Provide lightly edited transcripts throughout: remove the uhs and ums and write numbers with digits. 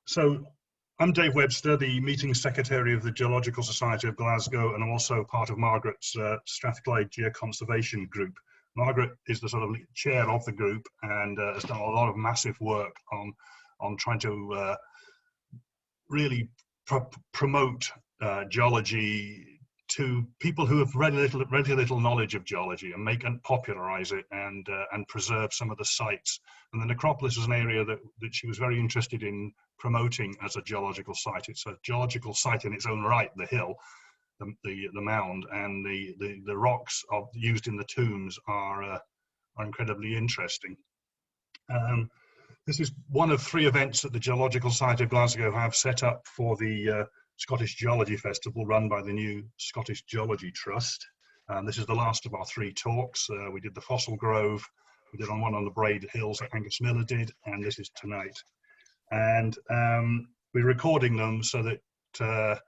So I'm Dave Webster, the meeting secretary of the Geological Society of Glasgow, and I'm also part of Margaret's Strathclyde Geoconservation group. Margaret is the sort of chair of the group and has done a lot of massive work on trying to really promote geology to people who have very little knowledge of geology, and popularize it and preserve some of the sites. And the necropolis is an area that she was very interested in promoting as a geological site. It's a geological site in its own right, the hill, the mound, and the rocks used in the tombs are incredibly interesting. This is one of 3 events that the Geological Society of Glasgow have set up for the Scottish Geology Festival, run by the new Scottish Geology Trust. This is the last of our 3 talks. We did the Fossil Grove, we did one on the Braid Hills that Angus Miller did, and this is tonight. And we're recording them so that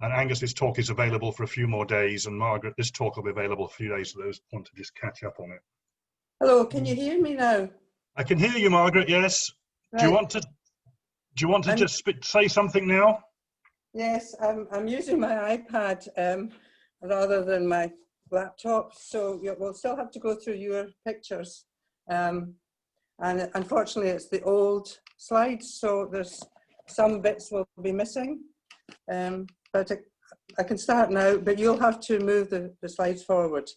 and Angus's talk is available for a few more days, and Margaret, this talk will be available for a few days for those who want to just catch up on it. Hello, can you hear me now? I can hear you, Margaret, yes. Right. Do you want to just say something now? Yes, I'm using my iPad rather than my laptop, so we'll still have to go through your pictures. And unfortunately, it's the old slides, so there's some bits will be missing. But I can start now, but you'll have to move the slides forward.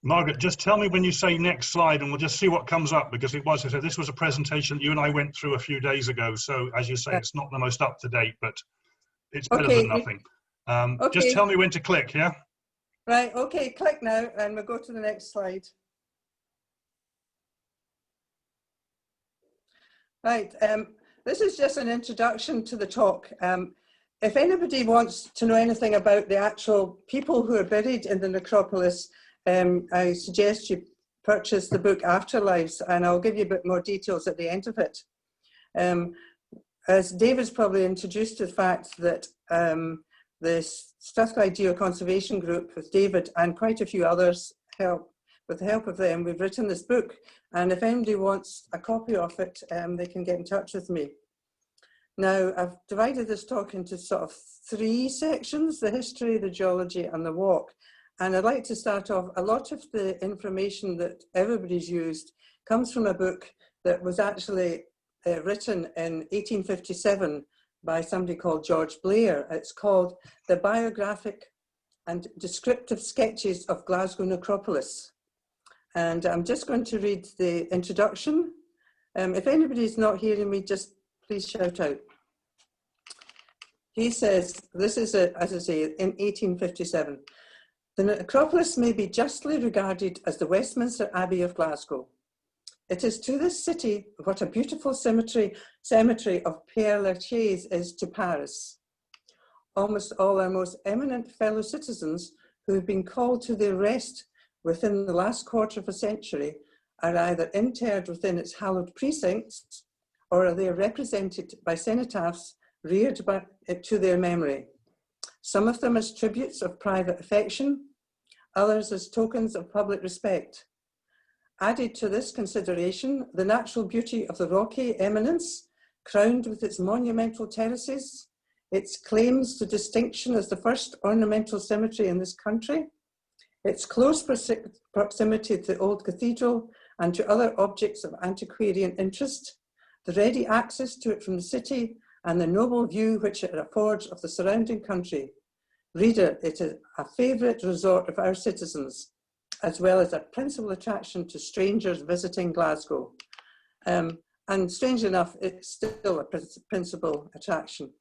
Margaret, just tell me when you say next slide, and we'll just see what comes up, because this was a presentation you and I went through a few days ago. So as you say, it's not the most up to date, but it's better than nothing. Okay. Just tell me when to click, yeah? Right, okay, click now, and we'll go to the next slide. Right, this is just an introduction to the talk. If anybody wants to know anything about the actual people who are buried in the necropolis, I suggest you purchase the book Afterlives, and I'll give you a bit more details at the end of it. As David's probably introduced to the fact that the Strathclyde Geoconservation group with David and quite a few others with the help of them, we've written this book. And if anybody wants a copy of it, they can get in touch with me. Now, I've divided this talk into sort of 3 sections: the history, the geology, and the walk. And I'd like to start off, a lot of the information that everybody's used comes from a book that was actually written in 1857 by somebody called George Blair. It's called The Biographic and Descriptive Sketches of Glasgow Necropolis. And I'm just going to read the introduction. If anybody's not hearing me, just please shout out. He says, this is, as I say, in 1857. The necropolis may be justly regarded as the Westminster Abbey of Glasgow. It is to this city what a beautiful cemetery of Père Lachaise is to Paris. Almost all our most eminent fellow citizens who have been called to their rest within the last quarter of a century are either interred within its hallowed precincts, or are they represented by cenotaphs reared to their memory. Some of them as tributes of private affection, others as tokens of public respect. Added to this consideration, the natural beauty of the rocky eminence, crowned with its monumental terraces, its claims to distinction as the first ornamental cemetery in this country, its close proximity to the old cathedral and to other objects of antiquarian interest, the ready access to it from the city, and the noble view which it affords of the surrounding country. Reader, it is a favourite resort of our citizens, as well as a principal attraction to strangers visiting Glasgow. And strangely enough, it's still a principal attraction.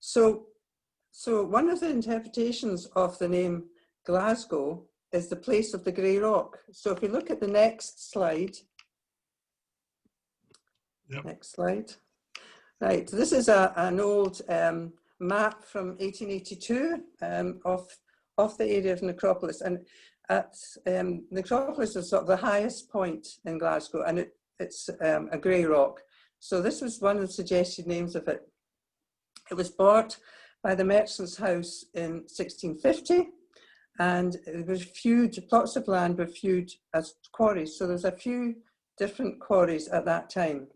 So one of the interpretations of the name Glasgow is the place of the grey rock. So if we look at the next slide. Yep. Next slide. Right, this is an old map from 1882 of the area of necropolis, and necropolis is sort of the highest point in Glasgow, and it's a grey rock. So this was one of the suggested names of it. It was bought by the Merchant's House in 1650, and it was plots of land were viewed as quarries. So there's a few different quarries at that time.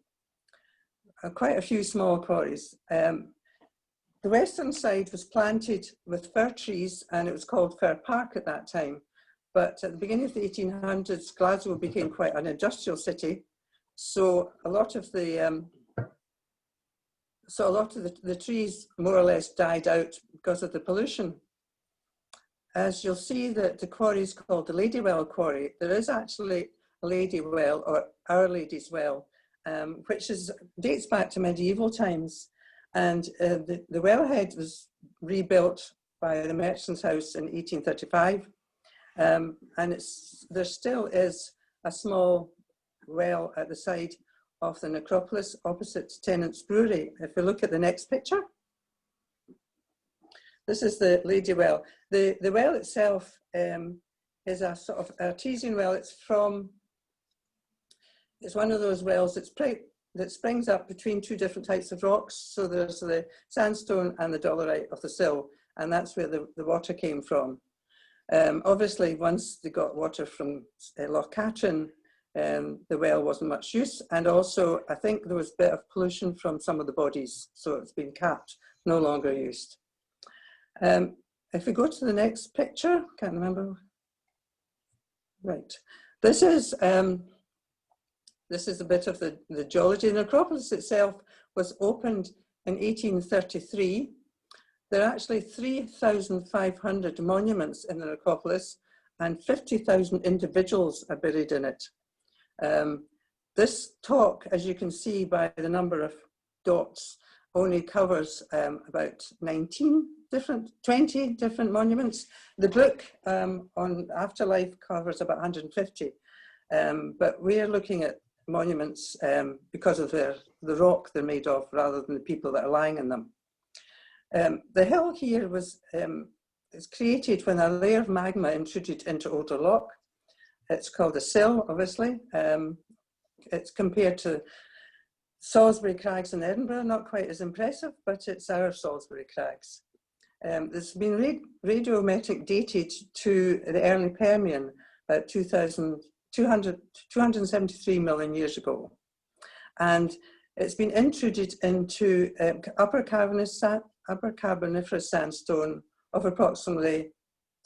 quite a few small quarries. The western side was planted with fir trees, and it was called Fir Park at that time. But at the beginning of the 1800s, Glasgow became quite an industrial city. So a lot of the trees more or less died out because of the pollution. As you'll see, that the quarry is called the Ladywell Quarry. There is actually a Lady Well, or Our Lady's Well, which dates back to medieval times. And the wellhead was rebuilt by the Merchant's House in 1835. And there still is a small well at the side of the necropolis opposite Tennant's Brewery. If we look at the next picture, this is the Lady Well. The well itself is a sort of artesian well. It's one of those wells that springs up between two different types of rocks. So there's the sandstone and the dolerite of the sill, and that's where the water came from. Obviously, once they got water from Loch Catrin, the well wasn't much use, and also I think there was a bit of pollution from some of the bodies, so it's been capped, no longer used. If we go to the next picture, can't remember. Right, this is a bit of the geology. The necropolis itself was opened in 1833. There are actually 3,500 monuments in the necropolis, and 50,000 individuals are buried in it. This talk, as you can see by the number of dots, only covers about 20 different monuments. The book on afterlife covers about 150, but we're looking at monuments because of the rock they're made of rather than the people that are lying in them. The hill here was created when a layer of magma intruded into older rock. It's called a sill, obviously. It's compared to Salisbury Crags in Edinburgh, not quite as impressive, but it's our Salisbury Crags. It's been radiometric dated to the early Permian, about 273 million years ago. And it's been intruded into upper Carboniferous sandstone of approximately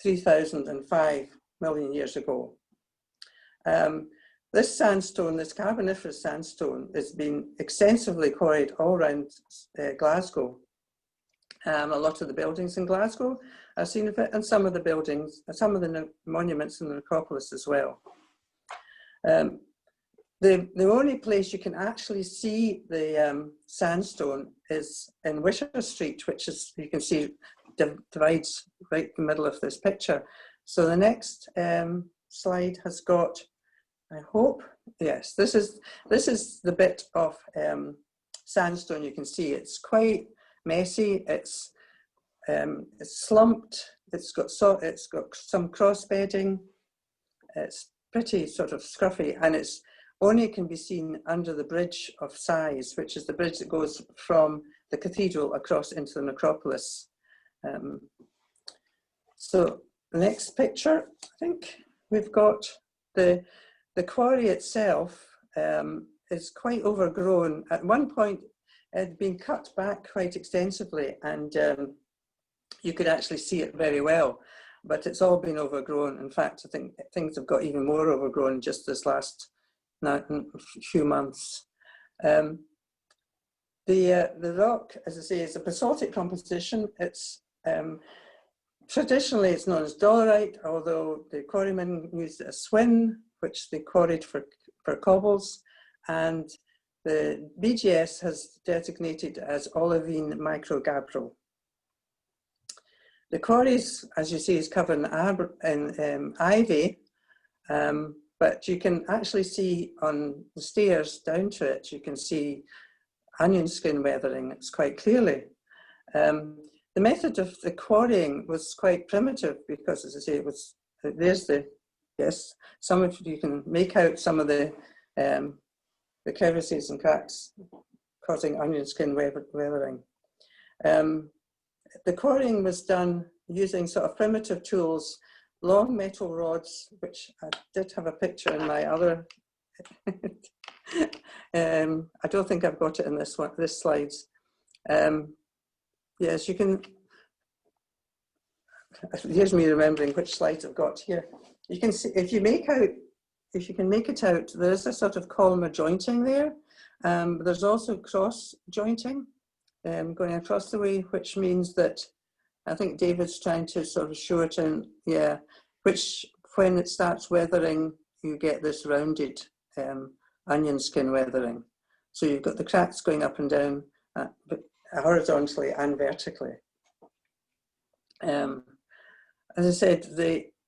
3,005 million years ago. This sandstone, this Carboniferous sandstone, has been extensively quarried all around Glasgow. A lot of the buildings in Glasgow are seen of it, and some of the buildings, some of the monuments in the necropolis as well. The only place you can actually see the sandstone is in Wisher Street, which is, you can see, divides right in the middle of this picture. So the next slide has got, I hope, yes, this is the bit of sandstone you can see. It's quite messy. It's slumped. It's got some cross bedding. It's pretty sort of scruffy, and it's only can be seen under the Bridge of Sighs, which is the bridge that goes from the cathedral across into the necropolis. So the next picture, I think we've got the quarry itself is quite overgrown. At one point, it had been cut back quite extensively, and you could actually see it very well, but it's all been overgrown. In fact, I think things have got even more overgrown just this last few months. The rock, as I say, is a basaltic composition. It's traditionally it's known as dolerite, although the quarrymen used a swin, which they quarried for cobbles, and the BGS has designated as olivine microgabbro. The quarries, as you see, is covered in ivy, but you can actually see on the stairs down to it, you can see onion skin weathering. It's quite clearly. The method of the quarrying was quite primitive because, as I say, it was, there's the, yes, some of you can make out some of the crevices and cracks causing onion skin weathering. The quarrying was done using sort of primitive tools, long metal rods, which I did have a picture in my other I don't think I've got it in this slides. Yes, you can. Here's me remembering which slides I've got here. You can see, if you can make it out, there's a sort of columnar jointing there. There's also cross jointing going across the way, which means that I think David's trying to sort of show it in, yeah, which when it starts weathering, you get this rounded onion skin weathering. So you've got the cracks going up and down, but horizontally and vertically. As I said,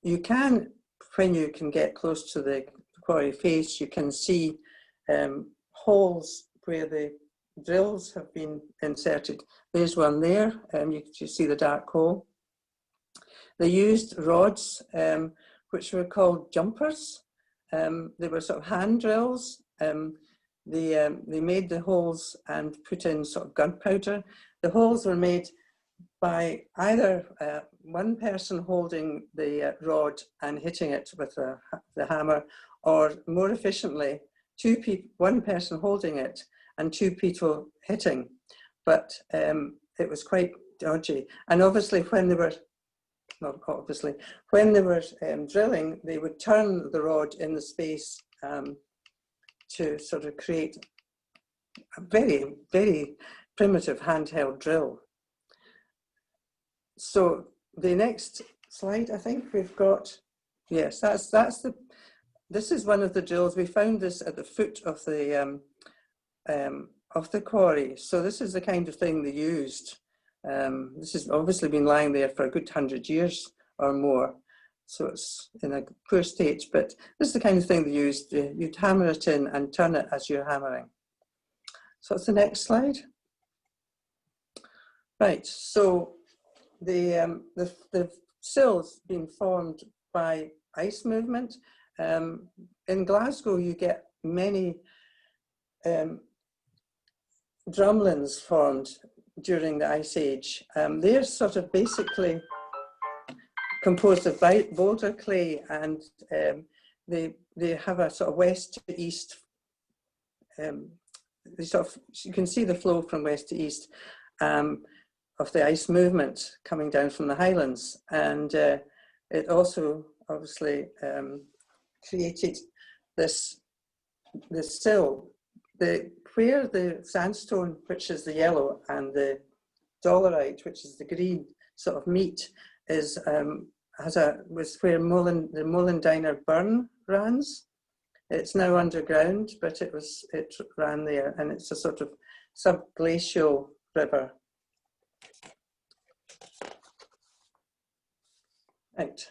you can, when you can get close to the quarry face, you can see holes where the drills have been inserted. There's one there, you see the dark hole. They used rods, which were called jumpers. They were sort of hand drills. They made the holes and put in sort of gunpowder. The holes were made by either one person holding the rod and hitting it with the hammer, or more efficiently, one person holding it and two people hitting. But it was quite dodgy. And obviously when they were, drilling, they would turn the rod in the space to sort of create a very, very primitive handheld drill. So the next slide, I think we've got, yes, this is one of the drills. We found this at the foot of the quarry. So this is the kind of thing they used. This has obviously been lying there for a good 100 years or more. So it's in a poor state, but this is the kind of thing they used. You'd hammer it in and turn it as you're hammering. So it's the next slide. Right, so the sill's been formed by ice movement. In Glasgow, you get many drumlins formed during the Ice Age. They're sort of basically composed of boulder clay, and they have a sort of west to east. You can see the flow from west to east of the ice movement coming down from the highlands, and it also obviously created this sill. Where the sandstone, which is the yellow, and the dolerite, which is the green, sort of meet, is was where the Molendyner burn runs. It's now underground, but it ran there, and it's a sort of subglacial river. Right.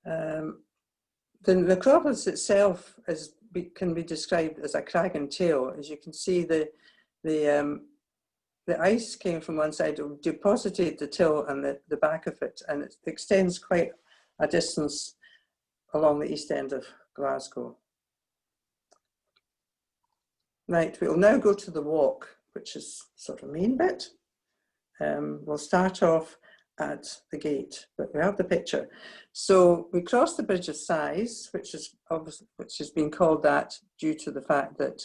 The necropolis itself can be described as a crag and tail. As you can see, the ice came from one side, deposited the till and the back of it, and it extends quite a distance along the east end of Glasgow. Right, we'll now go to the walk, which is sort of main bit. We'll start off at the gate, but we have the picture. So we cross the Bridge of Sighs, which has been called that due to the fact that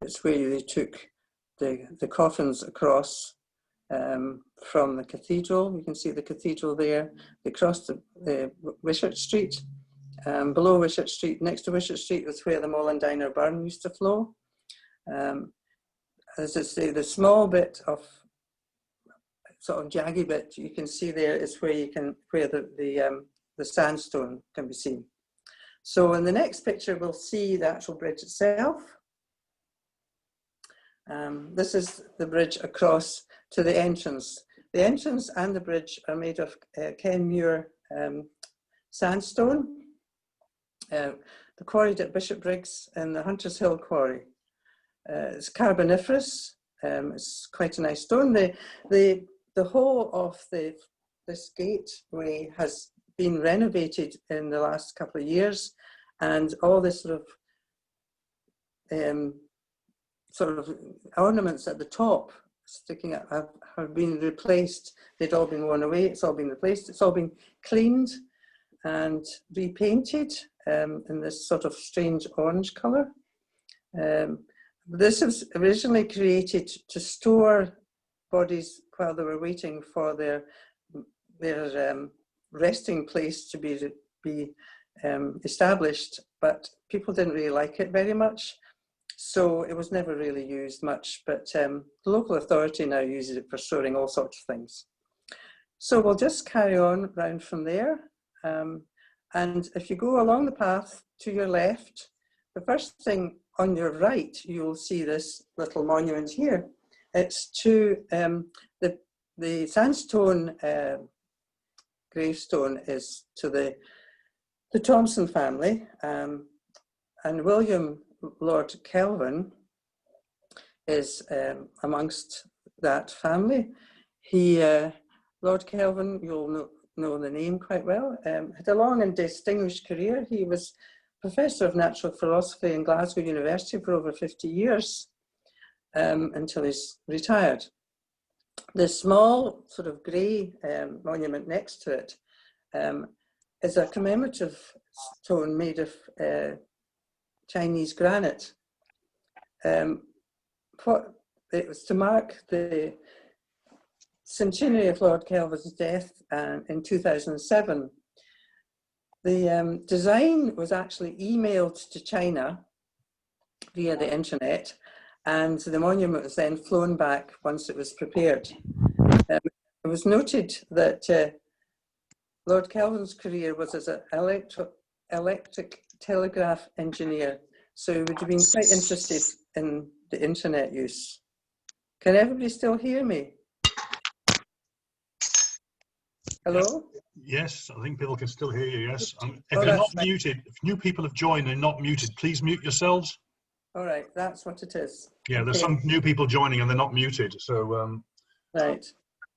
it's where they took the coffins across from the cathedral. You can see the cathedral there. They crossed the Wishart Street. Below Wishart Street, next to Wishart Street, was where the Molendyner burn used to flow. As I say, the small bit of sort of jaggy bit you can see there is where the sandstone can be seen. So in the next picture, we'll see the actual bridge itself. This is the bridge across to the entrance. The entrance and the bridge are made of Kenmure sandstone. The quarried at Bishopbriggs in the Hunters Hill quarry. It's carboniferous. It's quite a nice stone. The whole of this gateway has been renovated in the last couple of years, and all this sort of ornaments at the top sticking up have been replaced. They'd all been worn away. It's all been replaced. It's all been cleaned and repainted in this sort of strange orange colour. This was originally created to store bodies while they were waiting for their resting place to be established, but people didn't really like it very much, so it was never really used much, but the local authority now uses it for storing all sorts of things. So we'll just carry on round from there, and if you go along the path to your left, the first thing on your right, you'll see this little monument here. It's to the sandstone gravestone is to the Thompson family, and William Lord Kelvin is amongst that family. He, Lord Kelvin, you'll know the name quite well, had a long and distinguished career. He was Professor of Natural Philosophy in Glasgow University for over 50 years, until he's retired. The small sort of grey monument next to it is a commemorative stone made of Chinese granite. It was to mark the centenary of Lord Kelvin's death in 2007. The design was actually emailed to China via the internet, and the monument was then flown back once it was prepared. It was noted that Lord Kelvin's career was as an electric telegraph engineer, so he would have been quite interested in the internet use. Can everybody still hear me? Hello? Yes, I think people can still hear you, yes. If you're not muted, if new people have joined and not muted, please mute yourselves. All right, that's what it is. Yeah, there's some new people joining and they're not muted, so... right,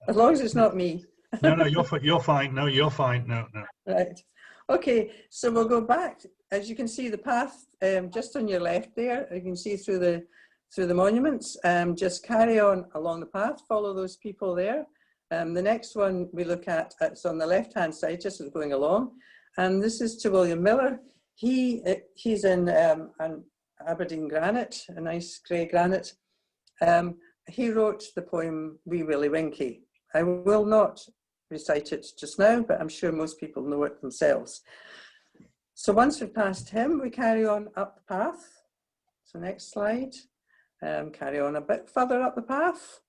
as long as it's not me. No, you're fine. No, you're fine. No. Right. Okay, so we'll go back. As you can see, the path just on your left there, you can see through the monuments. Just carry on along the path, follow those people there. The next one we look at, it's on the left-hand side, just as going along. And this is to William Miller. He's in an Aberdeen granite, a nice grey granite. He wrote the poem Wee Willie Winkie. I will not recite it just now, but I'm sure most people know it themselves. So once we've passed him, we carry on up the path. So next slide. Carry on a bit further up the path.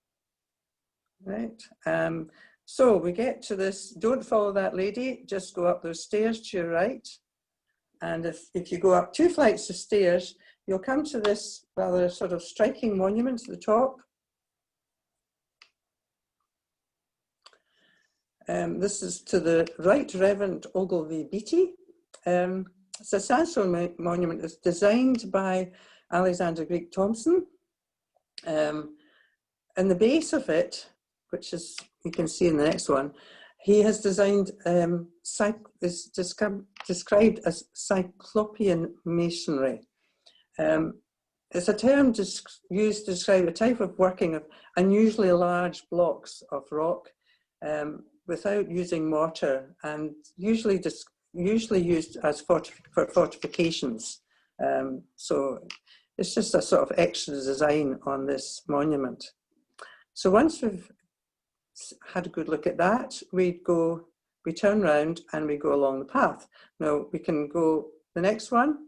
Right. So we get to this, don't follow that lady, just go up those stairs to your right. And if you go up 2 flights of stairs, you'll come to this rather sort of striking monument at the top. This is to the Right Reverend Ogilvy Beattie. It's a sandstone monument that's designed by Alexander Greek Thompson. And the base of it, which is, you can see in the next one, he has designed, is described as cyclopean masonry. It's a term used to describe a type of working of unusually large blocks of rock without using mortar, and usually used as for fortifications. So it's just a sort of extra design on this monument. So once we've had a good look at that, we turn round and we go along the path. Now we can go the next one.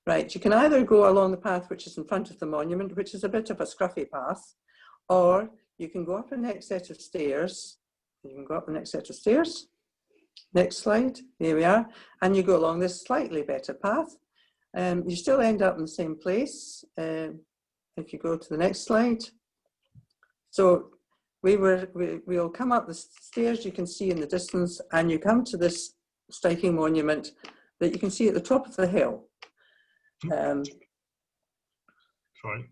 Right, you can either go along the path which is in front of the monument, which is a bit of a scruffy path, or you can go up the next set of stairs. You can go up the next set of stairs. Next slide, there we are. And you go along this slightly better path. You still end up in the same place if you go to the next slide. So we'll come up the stairs you can see in the distance, and you come to this striking monument that you can see at the top of the hill. Sorry.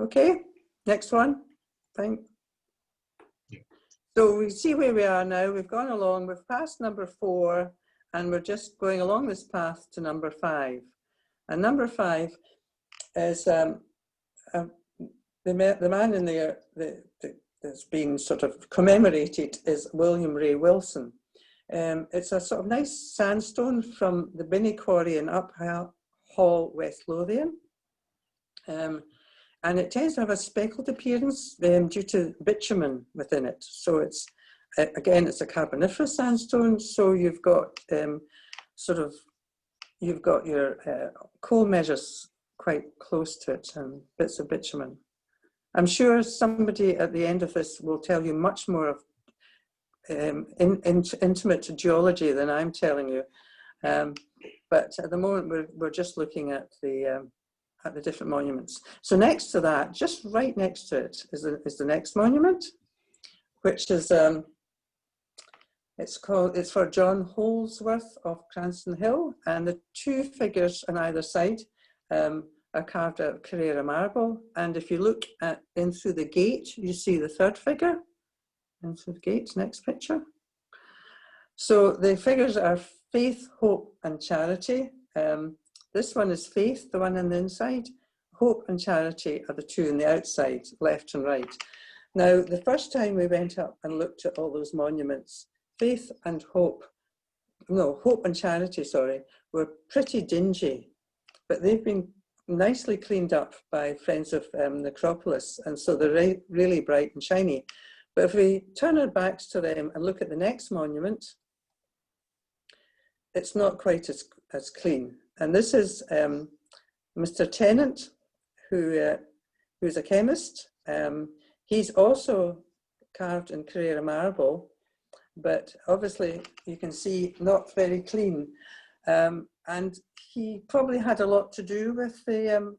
Okay, next one. Thanks. Yeah. So we see where we are now. We've gone along, we've passed number 4, and we're just going along this path to number 5. And number 5 is the man in there that's being sort of commemorated is William Ray Wilson. It's a sort of nice sandstone from the Binney Quarry in Hall, West Lothian. And it tends to have a speckled appearance due to bitumen within it. So it's, again, it's a carboniferous sandstone. So you've got you've got your coal measures quite close to it and bits of bitumen. I'm sure somebody at the end of this will tell you much more of intimate geology than I'm telling you. But at the moment, we're just looking at the different monuments. So next to that, just right next to it, is the next monument, which is it's for John Holdsworth of Cranston Hill, and the two figures on either side are carved out of Carrara marble. And if you look in through the gate, you see the third figure in through the gate. Next picture. So the figures are faith, hope, and charity. This one is faith, the one on the inside. Hope and charity are the two on the outside, left and right. Now, the first time we went up and looked at all those monuments, faith and hope, no, hope and charity, sorry, were pretty dingy, but they've been nicely cleaned up by friends of the Necropolis, and so they're really bright and shiny. But if we turn our backs to them and look at the next monument, it's not quite as clean. And this is Mr. Tennant, who's a chemist. He's also carved in Carrara marble, but obviously you can see not very clean. And he probably had a lot to do with the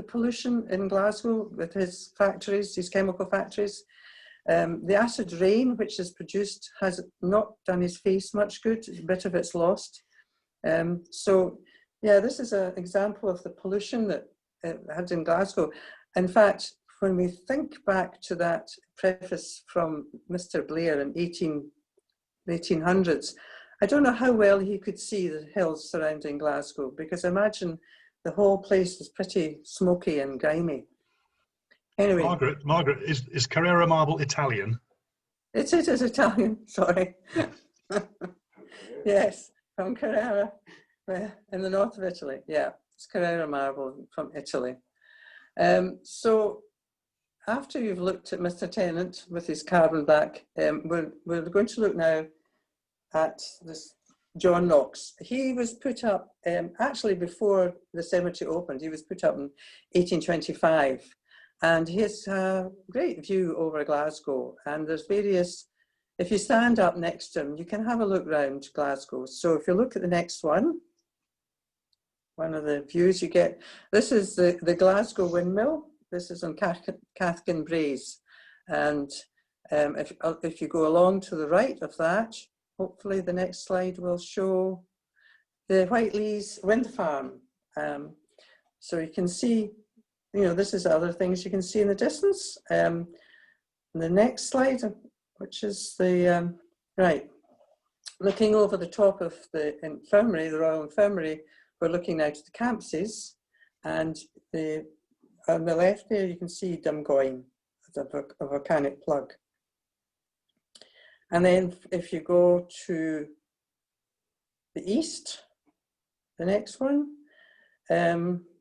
pollution in Glasgow with his factories, his chemical factories. The acid rain which is produced has not done his face much good. A bit of it's lost. So yeah, this is an example of the pollution that it had in Glasgow. In fact, when we think back to that preface from Mr. Blair in 1800s, I don't know how well he could see the hills surrounding Glasgow, because I imagine the whole place is pretty smoky and grimy. Anyway. Margaret, is Carrara marble Italian? It is Italian, sorry. Yes, from Carrara, in the north of Italy. Yeah, it's Carrara marble from Italy. So after you've looked at Mr. Tennant with his carbon back, we're going to look now at this John Knox. He was put up, actually before the cemetery opened, he was put up in 1825. And he has a great view over Glasgow. And there's various, if you stand up next to him, you can have a look round Glasgow. So if you look at the next one of the views you get, this is the Glasgow Windmill. This is on Cathkin Braes. And if you go along to the right of that, hopefully the next slide will show the Whiteleys Wind Farm. So you can see, you know, this is other things you can see in the distance. The next slide, which is the, right, looking over the top of the infirmary, the Royal Infirmary, we're looking now to the Campsies, and on the left there you can see Dumgoyne, a volcanic plug. And then if you go to the east, the next one,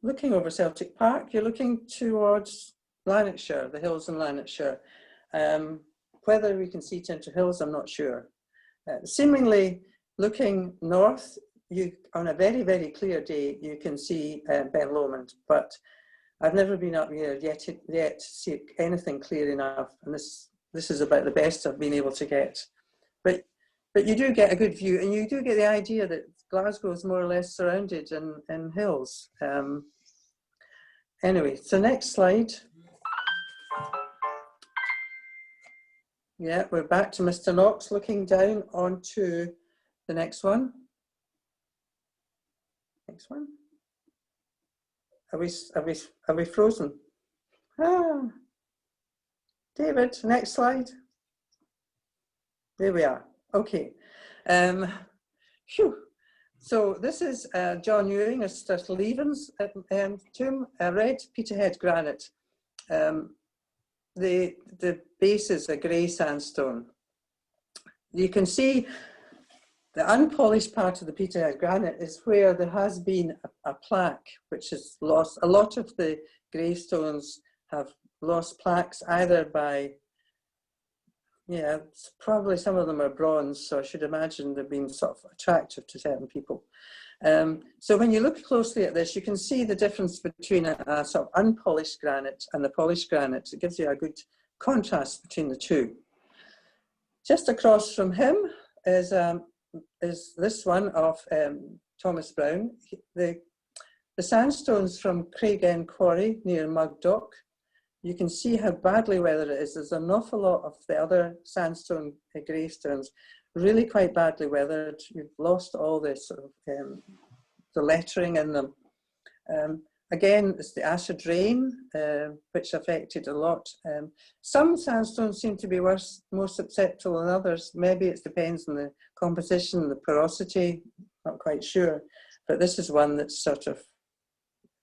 looking over Celtic Park, you're looking towards Lanarkshire, the hills in Lanarkshire. Whether we can see Tinter Hills, I'm not sure. Seemingly looking north, on a very, very clear day, you can see Ben Lomond, but I've never been up here yet to see anything clear enough, and this is about the best I've been able to get. But you do get a good view, and you do get the idea that Glasgow is more or less surrounded in hills. Anyway, so next slide. Yeah, we're back to Mr. Knox looking down onto the next one. Next one. Are we frozen? Ah, David, next slide. There we are. Okay. Phew. So this is John Ewing, a Strathclyde's tomb, red Peterhead granite. The base is a grey sandstone. You can see The unpolished part of the Peterhead granite is where there has been a plaque which has lost. A lot of the gravestones have lost plaques either by, yeah, probably some of them are bronze, so I should imagine they've been sort of attractive to certain people. So when you look closely at this, you can see the difference between a sort of unpolished granite and the polished granite. It gives you a good contrast between the two. Just across from him is this one of Thomas Brown. The sandstones from Craigend Quarry near Mugdock. You can see how badly weathered it is. There's an awful lot of the other sandstone gravestones, really quite badly weathered. You've lost all this sort of the lettering in them. Again, it's the acid rain, which affected a lot. Some sandstones seem to be worse, more susceptible than others. Maybe it depends on the composition, the porosity, not quite sure. But this is one that's sort of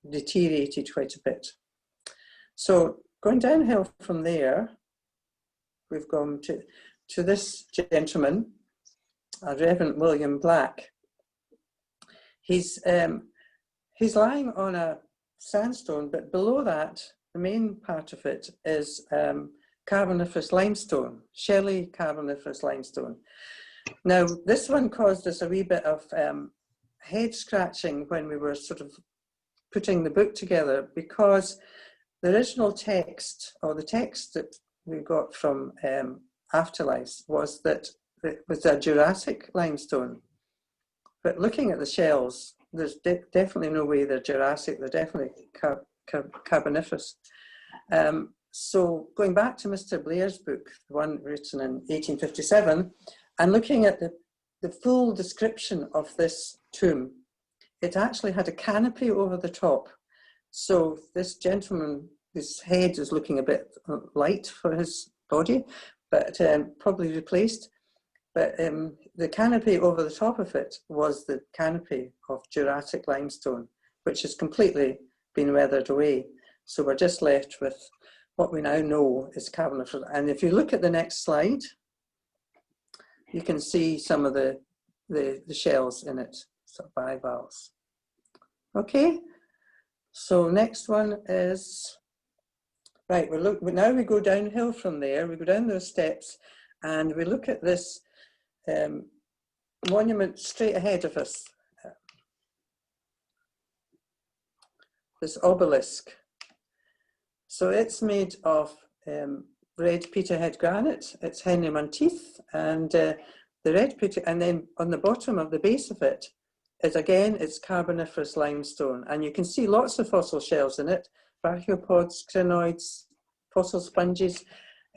deteriorated quite a bit. So going downhill from there, we've gone to this gentleman, Reverend William Black. He's lying on a sandstone, but below that, the main part of it is Carboniferous limestone, Shelly Carboniferous limestone. Now, this one caused us a wee bit of head scratching when we were sort of putting the book together, because the original text, or the text that we got from Afterlife, was that it was a Jurassic limestone. But looking at the shells, there's definitely no way they're Jurassic, they're definitely Carboniferous. So going back to Mr. Blair's book, the one written in 1857, and looking at the full description of this tomb, it actually had a canopy over the top. So this gentleman, his head is looking a bit light for his body, but probably replaced. But the canopy over the top of it was the canopy of Jurassic limestone, which has completely been weathered away. So we're just left with what we now know is Carboniferous. And if you look at the next slide, you can see some of the shells in it, sort of bivalves. Okay, so next one is, right, now we go downhill from there, we go down those steps, and we look at this monument straight ahead of us, this obelisk. So it's made of red Peterhead granite. It's Henry Monteith, and the red Peter, and then on the bottom of the base of it is, again, it's Carboniferous limestone, and you can see lots of fossil shells in it, brachiopods, crinoids, fossil sponges.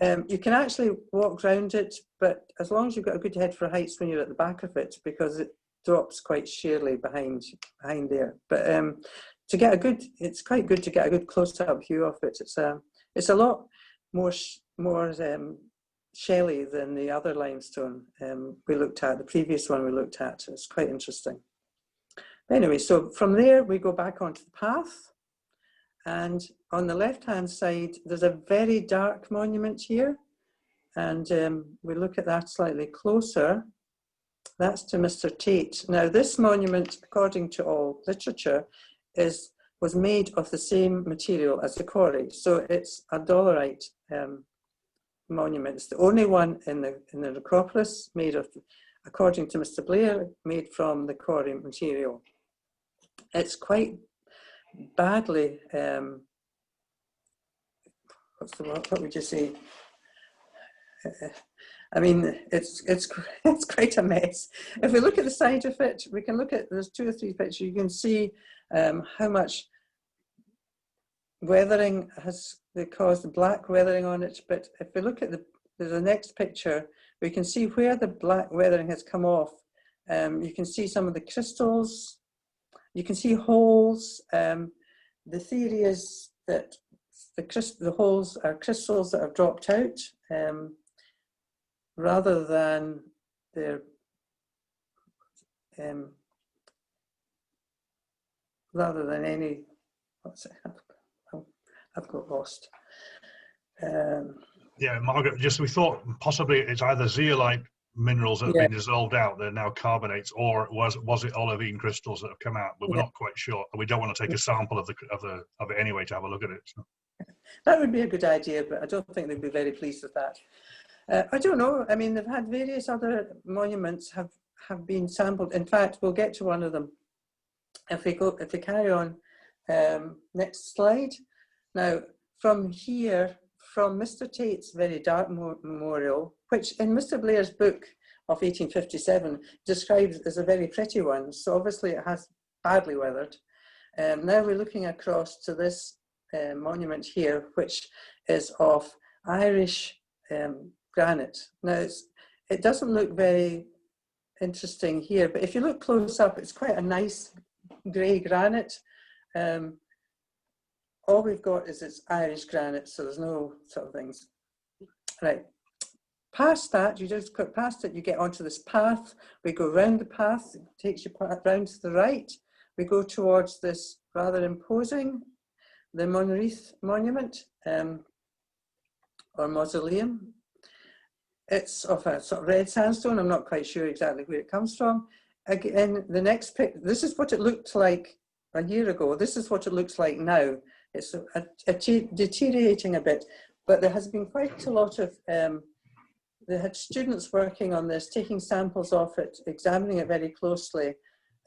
You can actually walk around it, but as long as you've got a good head for heights when you're at the back of it, because it drops quite sheerly behind there. But to get a good, it's quite good to get a good close-up view of it. It's a lot more shelly than the other limestone we looked at, the previous one we looked at. It's quite interesting. Anyway, so from there we go back onto the path, and on the left-hand side there's a very dark monument here, and we look at that slightly closer. That's to Mr. Tate. Now this monument, according to all literature, was made of the same material as the quarry, so it's a dolerite monument. It's the only one in the necropolis made of, according to Mr. Blair, made from the quarry material. It's quite badly, what would you say? I mean, it's quite a mess. If we look at the side of it, we can look at, there's 2 or 3 pictures, you can see how much weathering has caused black weathering on it. But if we look at the next picture, we can see where the black weathering has come off. You can see some of the crystals, you can see holes. The theory is that the holes are crystals that have dropped out, rather than they're rather than any, what's it? I've got lost. Yeah, Margaret, we thought possibly it's either zeolite minerals that have Yeah, been dissolved out. They're now carbonates, or was it olivine crystals that have come out? But we're yeah. not quite sure. We don't want to take a sample of it anyway to have a look at it. So. That would be a good idea, but I don't think they'd be very pleased with that. I don't know. I mean, they've had various other monuments have been sampled. In fact, we'll get to one of them if we carry on. Next slide. Now, from here, from Mr. Tate's very dark memorial, which in Mr. Blair's book of 1857 described as a very pretty one, so obviously it has badly weathered. Now we're looking across to this monument here, which is of Irish granite. Now, it doesn't look very interesting here, but if you look close up, it's quite a nice grey granite. All we've got is it's Irish granite, so there's no sort of things. Right, past that, you just cut past it, you get onto this path. We go round the path, it takes you round to the right. We go towards this rather imposing, the Monteith Monument, or Mausoleum. It's of a sort of red sandstone. I'm not quite sure exactly where it comes from. Again, the next picture, this is what it looked like a year ago. This is what it looks like now. It's deteriorating a bit, but there has been quite a lot of, they had students working on this, taking samples of it, examining it very closely.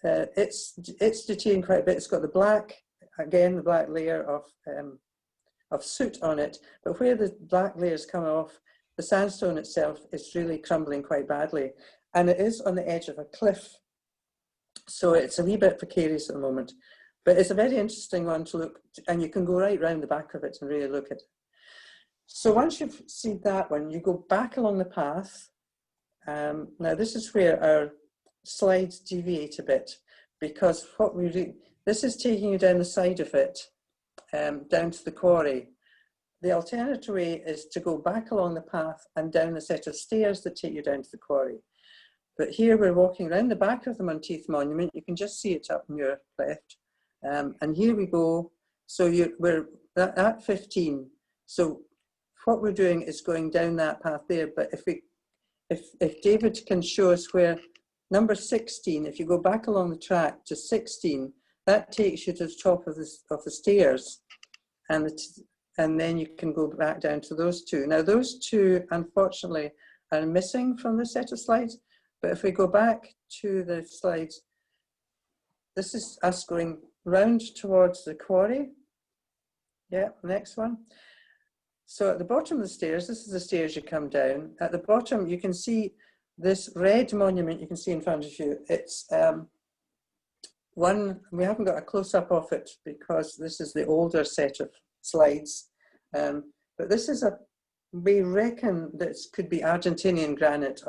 It's deteriorating quite a bit. It's got the black, again, the black layer of soot on it, but where the black layers come off, the sandstone itself is really crumbling quite badly. And it is on the edge of a cliff. So it's a wee bit precarious at the moment, but it's a very interesting one to look, and you can go right round the back of it and really look at it. So once you've seen that one, you go back along the path. Now this is where our slides deviate a bit, because what we do, this is taking you down the side of it, down to the quarry. The alternative way is to go back along the path and down a set of stairs that take you down to the quarry. But here we're walking around the back of the Monteith Monument. You can just see it up on your left. And here we go. So we're at 15. So what we're doing is going down that path there. But if David can show us where number 16, if you go back along the track to 16, that takes you to the top of the stairs. And then you can go back down to those two. Now those two, unfortunately, are missing from the set of slides. But if we go back to the slides, this is us going round towards the quarry. Yeah, next one. So at the bottom of the stairs, this is the stairs you come down. At the bottom, you can see this red monument you can see in front of you. It's one, we haven't got a close-up of it because this is the older set of slides. But this is we reckon this could be Argentinian granite.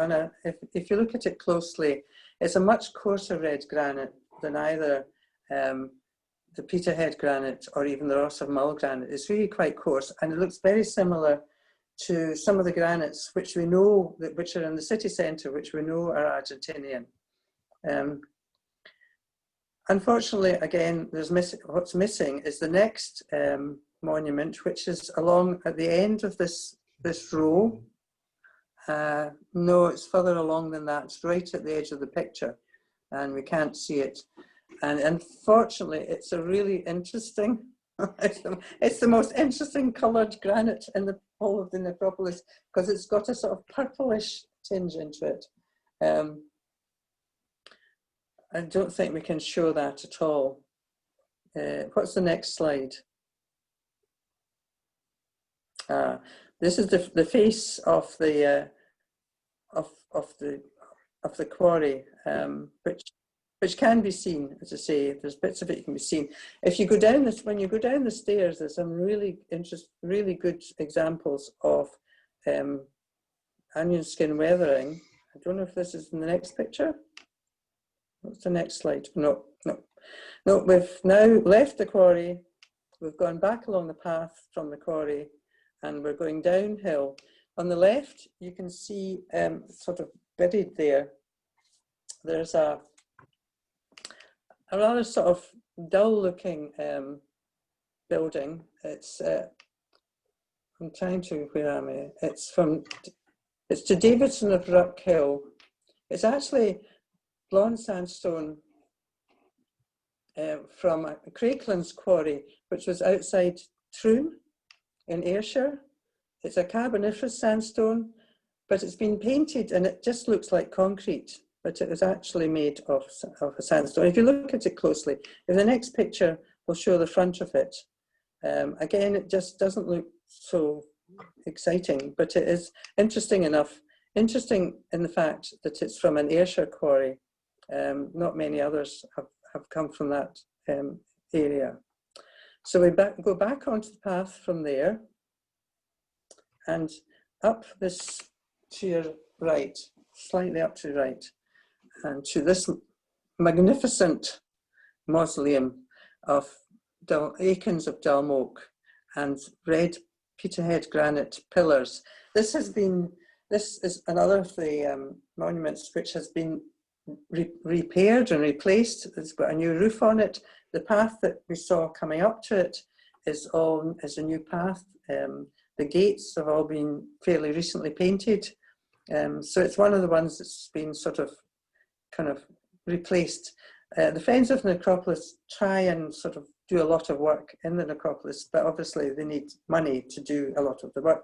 If you look at it closely, it's a much coarser red granite than either the Peterhead granite or even the Ross of Mull granite. It's really quite coarse, and it looks very similar to some of the granites which we know, which are in the city centre, which we know are Argentinian. Unfortunately, again, what's missing is the next monument, which is along at the end of this row. No, it's further along than that. It's right at the edge of the picture, and we can't see it. And unfortunately, it's a really interesting, it's the most interesting coloured granite in the whole of the necropolis, because it's got a sort of purplish tinge into it. I don't think we can show that at all. What's the next slide? This is the face of the quarry, which can be seen, as I say. There's bits of it you can be seen. If you go down when you go down the stairs, there's some really good examples of onion skin weathering. I don't know if this is in the next picture. What's the next slide? No. We've now left the quarry. We've gone back along the path from the quarry, and we're going downhill. On the left, you can see sort of buried there. There's a rather sort of dull-looking building. It's I'm trying to, where am I? It's to Davidson of Ruck Hill. It's actually blonde sandstone from Craiglan's quarry, which was outside Troon in Ayrshire. It's a carboniferous sandstone, but it's been painted and it just looks like concrete, but it was actually made of a sandstone. If you look at it closely, if the next picture will show the front of it, again, it just doesn't look so exciting, but it is interesting enough. Interesting in the fact that it's from an Ayrshire quarry. Not many others have come from that area. So we go back onto the path from there and up this to your right, slightly up to the right, and to this magnificent mausoleum of Aikens of Dalmok and red Peterhead granite pillars. This is another of the monuments which has been repaired and replaced. It's got a new roof on it. The path that we saw coming up to it is a new path. The gates have all been fairly recently painted. So it's one of the ones that's been sort of kind of replaced. The Friends of the Necropolis try and sort of do a lot of work in the necropolis, but obviously they need money to do a lot of the work.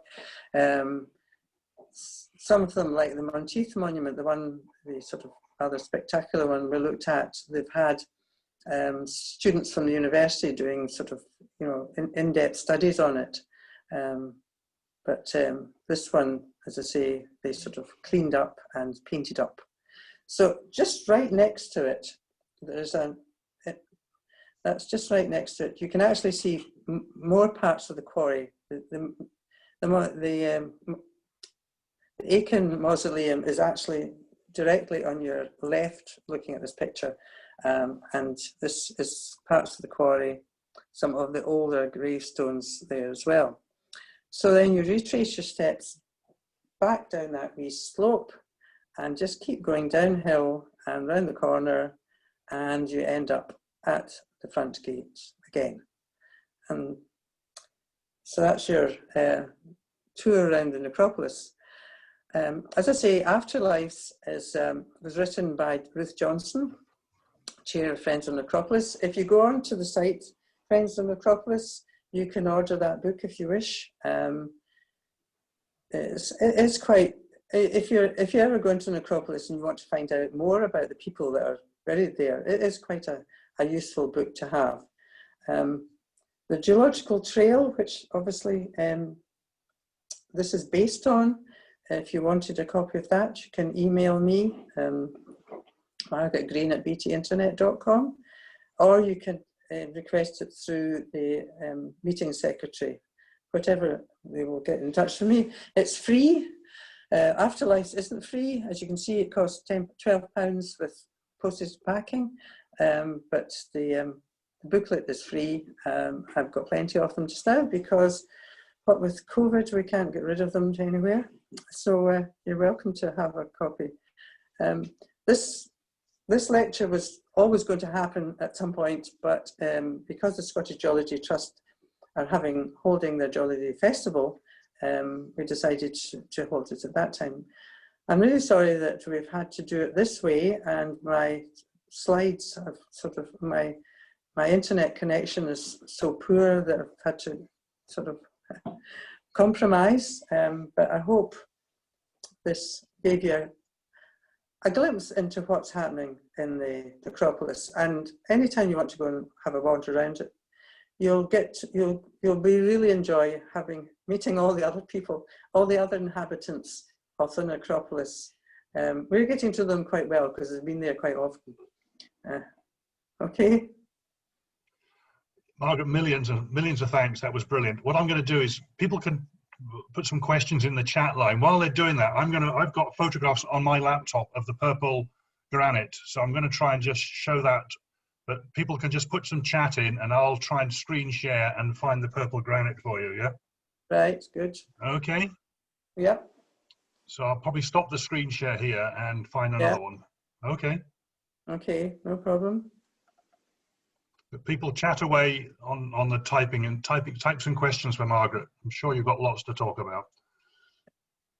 Some of them, like the Monteith Monument, the sort of rather spectacular one we looked at, they've had students from the university doing sort of, in-depth studies on it. But this one, as I say, they sort of cleaned up and painted up. So just right next to it, that's just right next to it. You can actually see more parts of the quarry. The Aikens Mausoleum is actually directly on your left, looking at this picture, and this is parts of the quarry, some of the older gravestones there as well. So then you retrace your steps back down that wee slope and just keep going downhill and round the corner, and you end up at the front gates again. And so that's your tour around the necropolis. As I say, Afterlives was written by Ruth Johnson, Chair of Friends of Necropolis. If you go on to the site, Friends of Necropolis, you can order that book if you wish. It's quite, if you're ever going to Necropolis and you want to find out more about the people that are buried there, it is quite a useful book to have. The Geological Trail, which obviously this is based on, if you wanted a copy of that, you can email me, Margaret Greene at btinternet.com, or you can request it through the meeting secretary, whatever, they will get in touch with me. It's free. Afterlife isn't free. As you can see, it costs £12 with postage packing, but the booklet is free. I've got plenty of them just now because what with COVID, we can't get rid of them anywhere. So you're welcome to have a copy. This lecture was always going to happen at some point, but because the Scottish Geology Trust are holding their Geology Festival, we decided to hold it at that time. I'm really sorry that we've had to do it this way, and my slides have sort of, my internet connection is so poor that I've had to sort of compromise, but I hope this gave you a glimpse into what's happening in the necropolis. And anytime you want to go and have a wander around it, you'll really enjoy meeting all the other people, all the other inhabitants of the necropolis. We're getting to them quite well because they've been there quite often. Okay. Margaret, millions of thanks. That was brilliant. What I'm going to do is people can put some questions in the chat line. While they're doing that, I've got photographs on my laptop of the purple granite, so I'm going to try and just show that. But people can just put some chat in, and I'll try and screen share and find the purple granite for you. Yeah. Right. Good. Okay. Yeah. So I'll probably stop the screen share here and find another one. Okay. Okay. No problem. But people chat away on the typing and type some questions for Margaret. I'm sure you've got lots to talk about.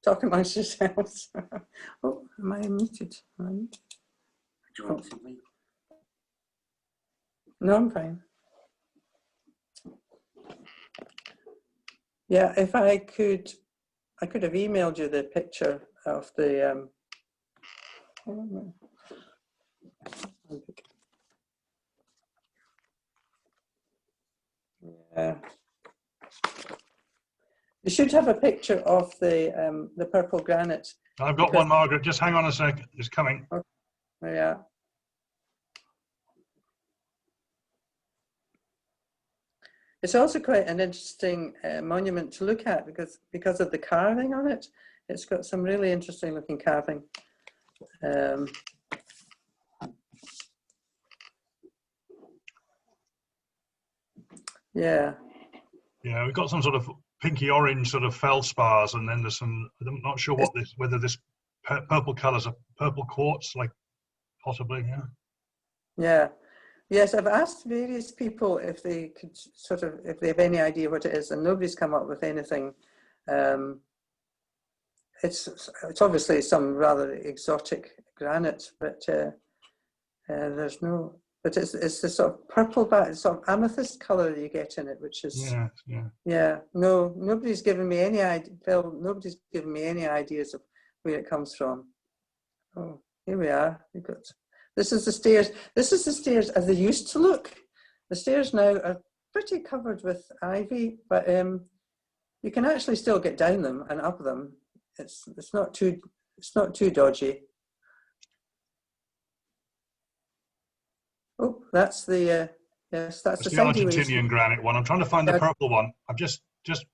Talk amongst yourselves. Oh, am I muted? Do you want something? No, I'm fine. Yeah, if I could have emailed you the picture of the. Yeah. You should have a picture of the purple granite. I've got one, Margaret. Just hang on a sec. It's coming. Okay. Yeah. It's also quite an interesting monument to look at because of the carving on it. It's got some really interesting looking carving. Yeah. Yeah, we've got some sort of pinky orange sort of feldspars, and then there's some. I'm not sure what this, whether this purple colours are purple quartz, like possibly. Yeah. Yeah. Yes, I've asked various people if they could if they have any idea what it is, and nobody's come up with anything. It's obviously some rather exotic granite, but there's no. But it's the sort of purple, sort of amethyst colour you get in it, which is yeah. No, nobody's given me any idea. Phil, nobody's given me any ideas of where it comes from. Oh, here we are. We've got. This is the stairs. This is the stairs as they used to look. The stairs now are pretty covered with ivy, but you can actually still get down them and up them. It's not too dodgy. Oh, that's the yes, that's the Argentinian granite one. I'm trying to find the purple one. I'm just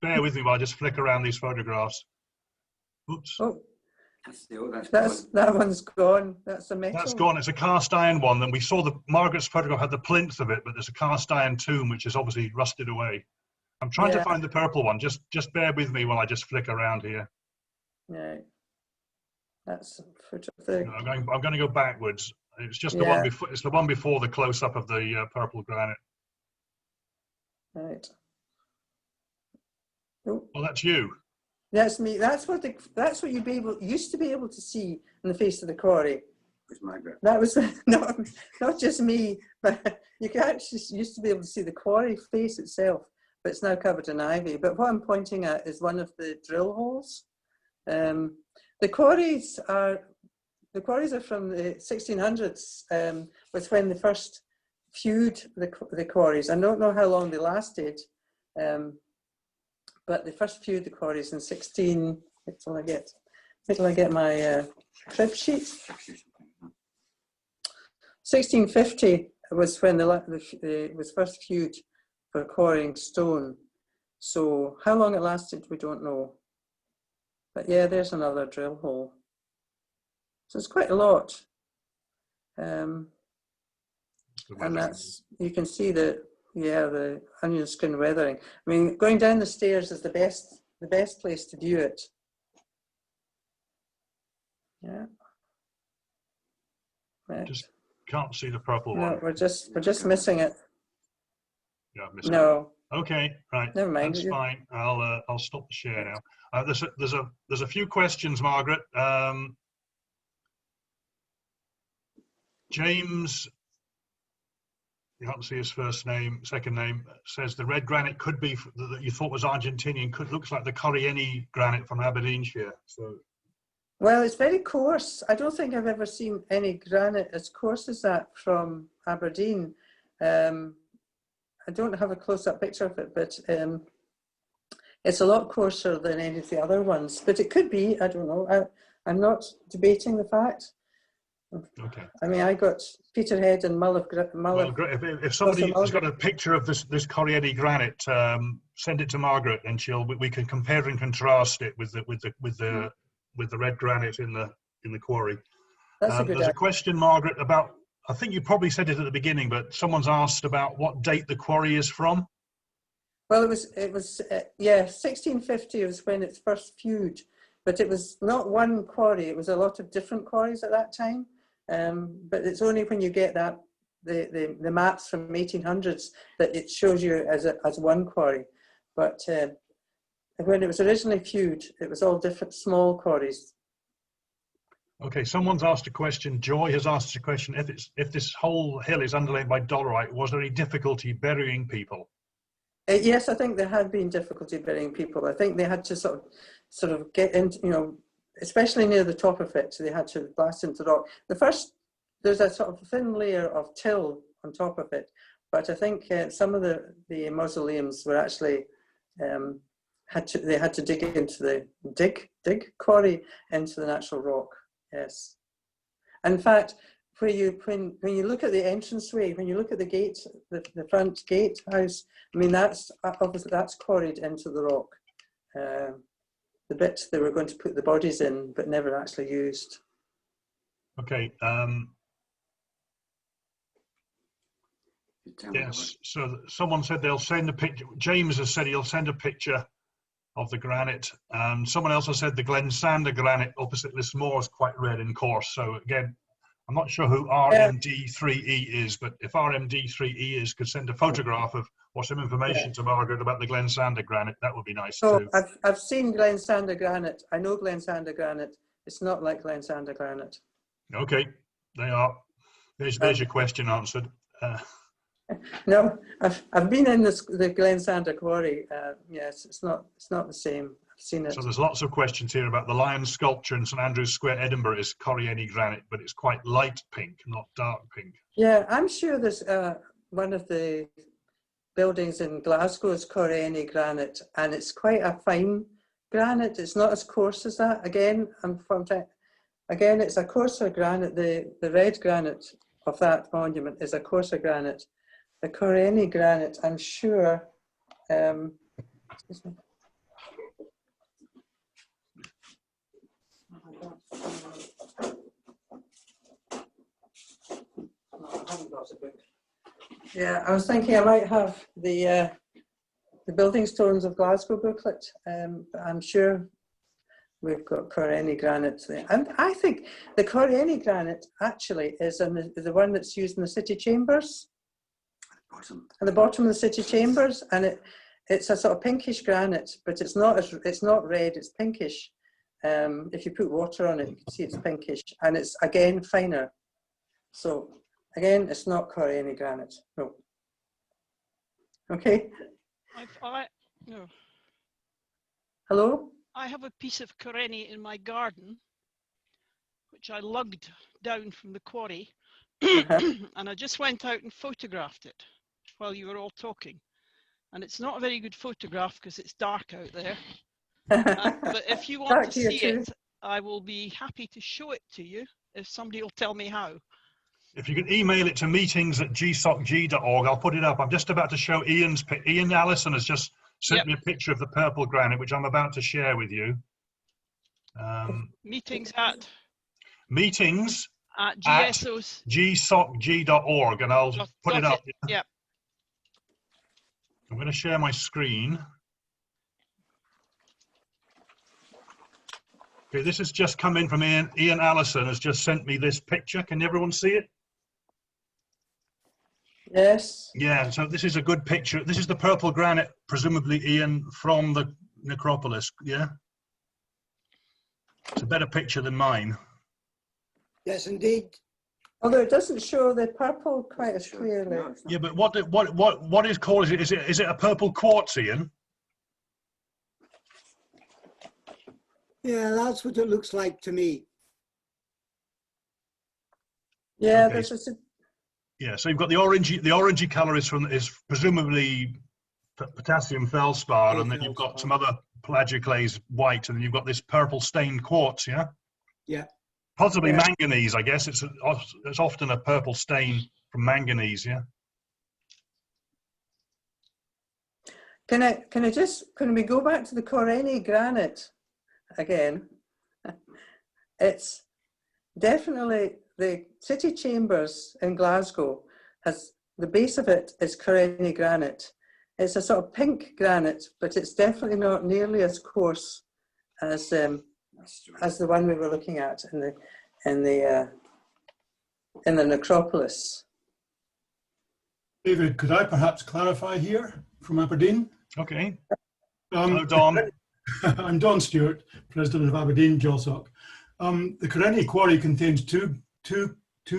bear with me while I just flick around these photographs. Oops. Oh. That one's gone. That's a metal. That's gone. It's a cast iron one. And we saw Margaret's photograph had the plinth of it, but there's a cast iron tomb which is obviously rusted away. I'm trying to find the purple one. Just bear with me while I just flick around here. Yeah. That's I'm going to go backwards. It's just the one before. It's the one before the close up of the purple granite. Right. Oh. Well, that's you. That's me. That's what you used to be able to see in the face of the quarry. With Margaret. That was not just me, but you actually used to be able to see the quarry face itself, but it's now covered in ivy. But what I'm pointing at is one of the drill holes. The quarries are from the 1600s. Was when they first viewed the quarries. I don't know how long they lasted. But they first viewed the quarries in 16. Wait till I get my crib sheet. 1650 was when it was first viewed for quarrying stone. So how long it lasted, we don't know. But yeah, there's another drill hole. So it's quite a lot. And that's, you can see the onion skin weathering. I mean, going down the stairs is the best place to view it. Yeah. Right. Just can't see the purple one. No, we're just missing it. Yeah, missing no. It. Okay, right. Never mind. That's fine. I'll stop the share now. There's a few questions, Margaret. James. You can't see his second name, says the red granite could be, that you thought was Argentinian, looks like the Coriani granite from Aberdeenshire. So, well, it's very coarse. I don't think I've ever seen any granite as coarse as that from Aberdeen. I don't have a close-up picture of it, but it's a lot coarser than any of the other ones. But it could be, I don't know. I'm not debating the fact. Okay. I mean, I got Peterhead and Mull of. Well, if somebody has got a picture of this Coriani granite, send it to Margaret, and we can compare and contrast it with the red granite in the quarry. That's a good idea. There's a question, Margaret, about. I think you probably said it at the beginning, but someone's asked about what date the quarry is from. Well, it was 1650 was when it's first viewed, but it was not one quarry. It was a lot of different quarries at that time. But it's only when you get that the maps from 1800s that it shows you as one quarry. But when it was originally hewed, it was all different small quarries. Okay, someone's asked a question. Joy has asked a question. If this whole hill is underlain by dolerite, was there any difficulty burying people? Yes, I think there had been difficulty burying people. I think they had to sort of get into, you know, especially near the top of it, so they had to blast into the rock. There's a sort of thin layer of till on top of it, but I think some of the mausoleums were actually they had to dig into the dig quarry into the natural rock. Yes, in fact, when you look at the entranceway, when you look at the gate, the front gatehouse, I mean that's obviously that's quarried into the rock. The bit they were going to put the bodies in, but never actually used. Okay. Yes. So someone said they'll send a picture. James has said he'll send a picture of the granite. Someone else has said the Glensander granite opposite Lismore is quite red and coarse. So again, I'm not sure who RMD3E is, but if RMD3E is, could send a photograph of or some information to Margaret about the Glensander granite, that would be nice too. I've seen Glensander granite. I know Glensander granite. It's not like Glensander granite. Okay, they are. There's your question answered. No, I've been in the Glensander quarry. Yes, it's not the same. I've seen it. So there's lots of questions here about the lion sculpture in St Andrew's Square, Edinburgh, is Coriani granite, but it's quite light pink, not dark pink. Yeah, I'm sure there's one of the buildings in Glasgow is Coriani granite, and it's quite a fine granite. It's not as coarse as that. Again, it's a coarser granite. The red granite of that monument is a coarser granite. The Coriani granite, I'm sure. Excuse me. I haven't got a book. Yeah, I was thinking I might have the Building Stones of Glasgow booklet. But I'm sure we've got Coriani granite there. And I think the Coriani granite actually is the one that's used in the city chambers. At the bottom of the city chambers, and it's a sort of pinkish granite, but it's not red. It's pinkish. If you put water on it, you can see it's pinkish, and it's again finer. So again, it's not Coriani granite. No. Okay. No. Hello. I have a piece of Coriani in my garden, which I lugged down from the quarry, and I just went out and photographed it while you were all talking. And it's not a very good photograph because it's dark out there. But if you want to see it, I will be happy to show it to you if somebody will tell me how. If you can email it to meetings@gsocg.org, I'll put it up. I'm just about to show Ian Allison has just sent me a picture of the purple granite, which I'm about to share with you. Meetings at gsocg.org, and I'll put it up. Yeah. I'm going to share my screen. Okay, this has just come in from Ian. Ian Allison has just sent me this picture. Can everyone see it? Yes. Yeah, so this is a good picture. This is the purple granite, presumably, Ian, from the necropolis, yeah? It's a better picture than mine. Yes, indeed. Although it doesn't show the purple quite as clearly. No, yeah, but what is called? Is it a purple quartz, Ian? Yeah, that's what it looks like to me. Yeah, okay. Yeah, so you've got the orangey colour is presumably potassium feldspar, and then you've got some other plagioclase white, and then you've got this purple stained quartz, yeah? Yeah. Possibly manganese, I guess. It's often a purple stain from manganese, yeah? Can we go back to the Coriani granite again? It's definitely the city chambers in Glasgow has the base of it is Coriani granite. It's a sort of pink granite, but it's definitely not nearly as coarse as the one we were looking at in the necropolis. David, could I perhaps clarify here from Aberdeen? Okay. Hello, Don. I'm Don Stewart, President of Aberdeen GeoSoc. The Coriani Quarry contains two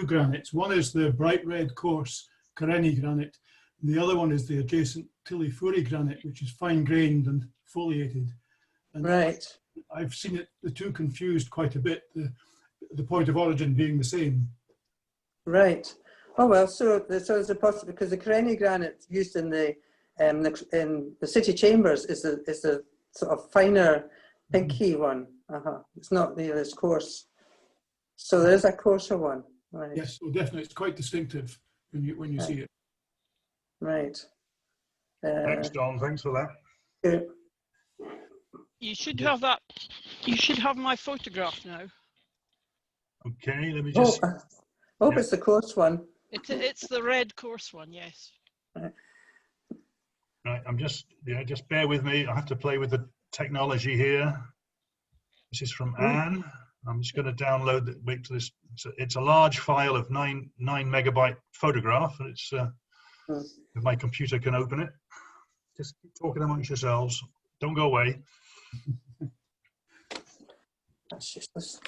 granites. One is the bright red coarse Coriani Granite, and the other one is the adjacent Tillifuri Granite, which is fine-grained and foliated. And Right. I've seen the two confused quite a bit, the point of origin being the same. Right. Oh well, so there's a possibility, because the Coriani Granite used in the city chambers is the sort of finer, pinky one. It's not near as coarse. So there's a coarser one. Right. Yes, well, definitely, it's quite distinctive when you see it. Right. Thanks, Don. Thanks for that. Yeah. You should have that. You should have my photograph now. Okay, let me just. Hope it's the coarse one. It's the red coarse one, yes. Right, I'm just bear with me. I have to play with the technology here. This is from Anne. I'm just going to download it. Wait till this. It's a large file of 9 megabyte photograph, and it's if my computer can open it. Just keep talking amongst yourselves. Don't go away. That's just this.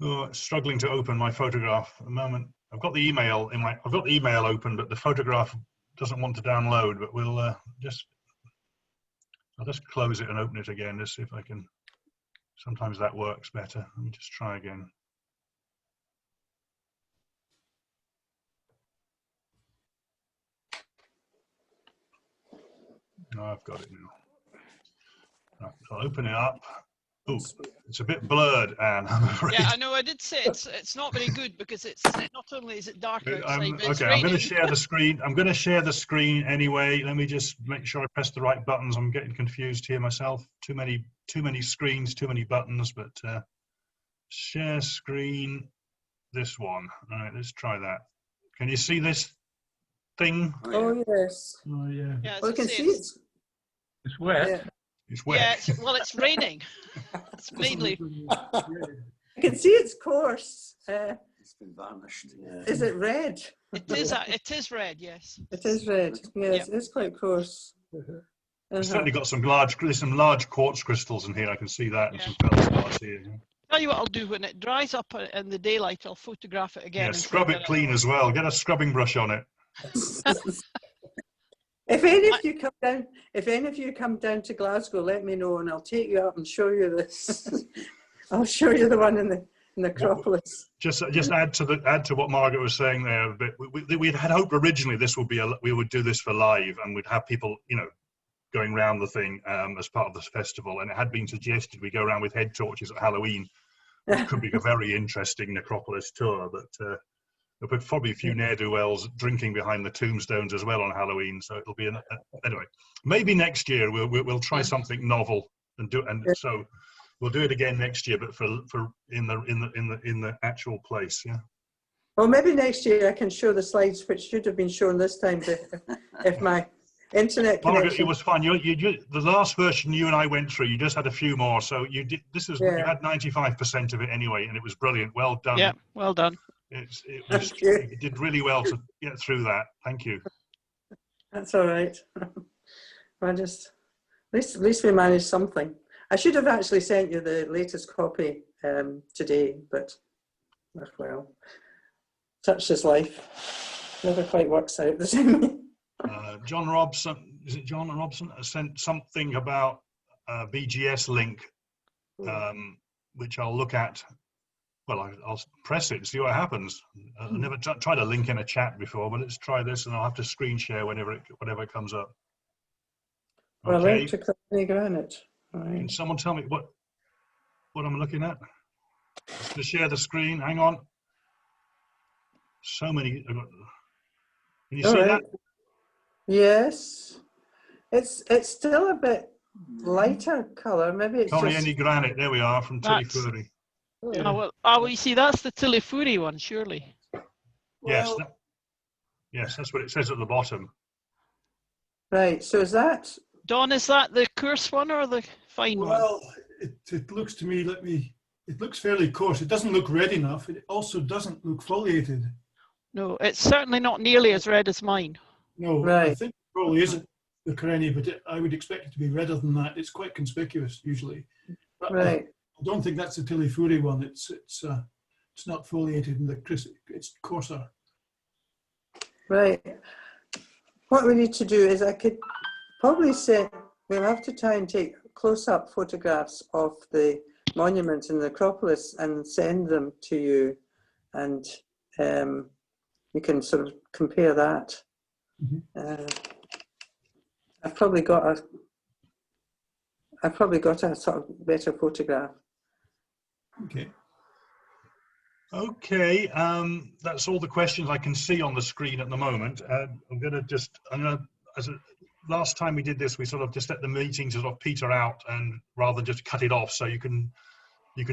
Oh, struggling to open my photograph at the moment. I've got the email open, but the photograph doesn't want to download. But I'll just close it and open it again to see if I can. Sometimes that works better. Let me just try again. No, I've got it now. Right, so I'll open it up. Oh, it's a bit blurred, Anne. I'm afraid. Yeah, I know. I did say it's not very good because it's not only is it dark outside, but it's okay, I'm going to raining. share the screen. I'm going to share the screen anyway. Let me just make sure I press the right buttons. I'm getting confused here myself. Too many screens, too many buttons. But share screen. This one. All right, let's try that. Can you see this thing? Oh yes. Oh yeah. Yeah, Well, I can see it. It's wet. Yeah. It's wet. Yeah, it's raining. It's mainly. I can see it's coarse. It's been varnished. Is it red? It is red. Yes. It is red. Yes, it's quite coarse. It's certainly got some large quartz crystals in here. I can see that, and Yeah. some feldspars here. Tell you what I'll do when it dries up in the daylight. I'll photograph it again. Yeah, and scrub send it clean as well. Get a scrubbing brush on it. If any of you come down to Glasgow, let me know and I'll take you up and show you this. I'll show you the one in the necropolis. Just add to what Margaret was saying there a bit. We had hoped originally we would do this for live and we'd have people, going around the thing as part of this festival. And it had been suggested we go around with head torches at Halloween, which could be a very interesting necropolis tour. But there'll be probably a few ne'er-do-wells drinking behind the tombstones as well on Halloween. So it'll be anyway. Maybe next year we'll try something novel and do. And so we'll do it again next year, but for in the actual place. Yeah. Well, maybe next year I can show the slides which should have been shown this time if my internet connection. Margaret, it was fun. You the last version you and I went through. You just had a few more, so you did. You had 95% of it anyway, and it was brilliant. Well done. Yeah, well done. You did really well to get through that. Thank you. That's all right. At least we managed something. I should have actually sent you the latest copy today, but well, such is life. Never quite works out the same way. John Robson, is it John Robson? Sent something about a BGS link, which I'll look at. Well, I'll press it and see what happens. I've never tried a link in a chat before, but let's try this, and I'll have to screen share whenever it comes up. Well, Okay. link to Coriani Granite. Right. Can someone tell me what I'm looking at? To share the screen. Hang on. So many. Can you see that? Yes. It's still a bit lighter colour. Maybe it's Coriani just... Granite. There we are from Tillifuri. Oh, you see, that's the Tillifuri one, surely. Yes. Yes, that's what it says at the bottom. Right. So is that? Don, is that the coarse one or the fine one? Well, it looks to me, it looks fairly coarse. It doesn't look red enough. It also doesn't look foliated. No, it's certainly not nearly as red as mine. No, Right. I think it probably isn't the Coriani, but I would expect it to be redder than that. It's quite conspicuous usually. But Right. I don't think that's the Tillifuri one. It's not foliated and it's coarser. Right. What we need to do is, I could probably say we'll have to try and take close-up photographs of the monument in the necropolis and send them to you, and we can sort of compare that. Mm-hmm. I've probably got a sort of better photograph. Okay. Okay, that's all the questions I can see on the screen at the moment. Last time we did this, we sort of just let the meeting sort of peter out, and rather than just cut it off, so you can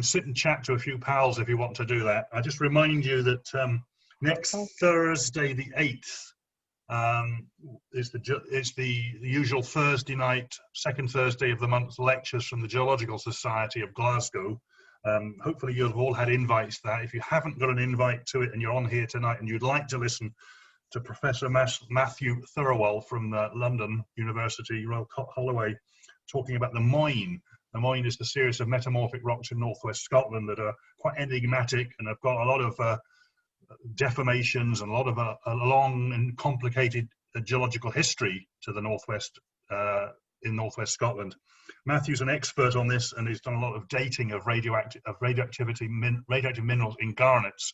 sit and chat to a few pals if you want to do that. I just remind you that next Thursday, the 8th, is the usual Thursday night, second Thursday of the month lectures from the Geological Society of Glasgow. Hopefully you've all had invites to that. If you haven't got an invite to it and you're on here tonight and you'd like to listen to Professor Matthew Thirlwell from London University, Royal Holloway, talking about the Moyne. The Moyne is the series of metamorphic rocks in northwest Scotland that are quite enigmatic and have got a lot of deformations and a lot of a long and complicated geological history to the northwest in northwest Scotland. Matthew's an expert on this, and he's done a lot of dating of radioactive minerals in garnets.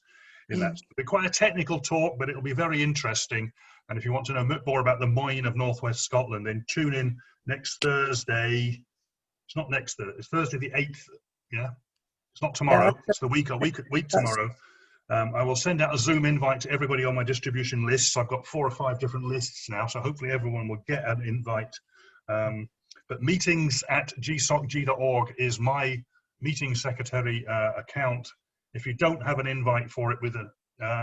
It'll be quite a technical talk, but it'll be very interesting. And if you want to know a bit more about the Moyne of northwest Scotland, then tune in next Thursday. It's not next Thursday. It's Thursday the 8th. Yeah, it's not tomorrow. It's the week tomorrow. I will send out a Zoom invite to everybody on my distribution lists. I've got 4 or 5 different lists now, so hopefully everyone will get an invite. But meetings@gsocg.org is my meeting secretary account. If you don't have an invite for it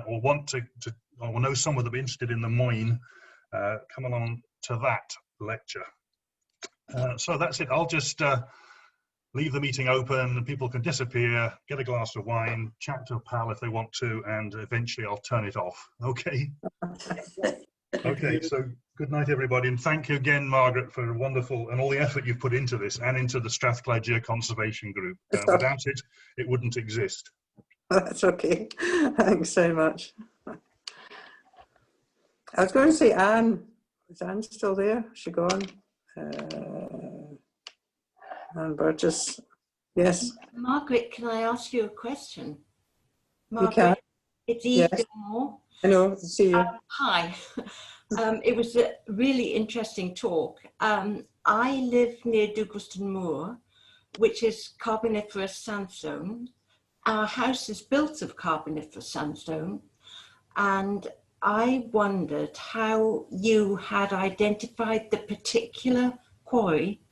or want to or know someone that'll be interested in the Moyne, come along to that lecture. So that's it. I'll just leave the meeting open and people can disappear, get a glass of wine, chat to a pal if they want to, and eventually I'll turn it off. Okay. Okay, so good night, everybody, and thank you again, Margaret, for wonderful and all the effort you've put into this and into the Strathclyde Geoconservation Group. Without it, it wouldn't exist. That's okay. Thanks so much. I was going to say Anne. Is Anne still there? Is she gone? Anne Burgess. Yes. Margaret, can I ask you a question? You can. It's Eve Yes. Gilmore. I know. See you. Hi. It was a really interesting talk. I live near Duglaston Moor, which is Carboniferous sandstone. Our house is built of Carboniferous sandstone, and I wondered how you had identified the particular quarry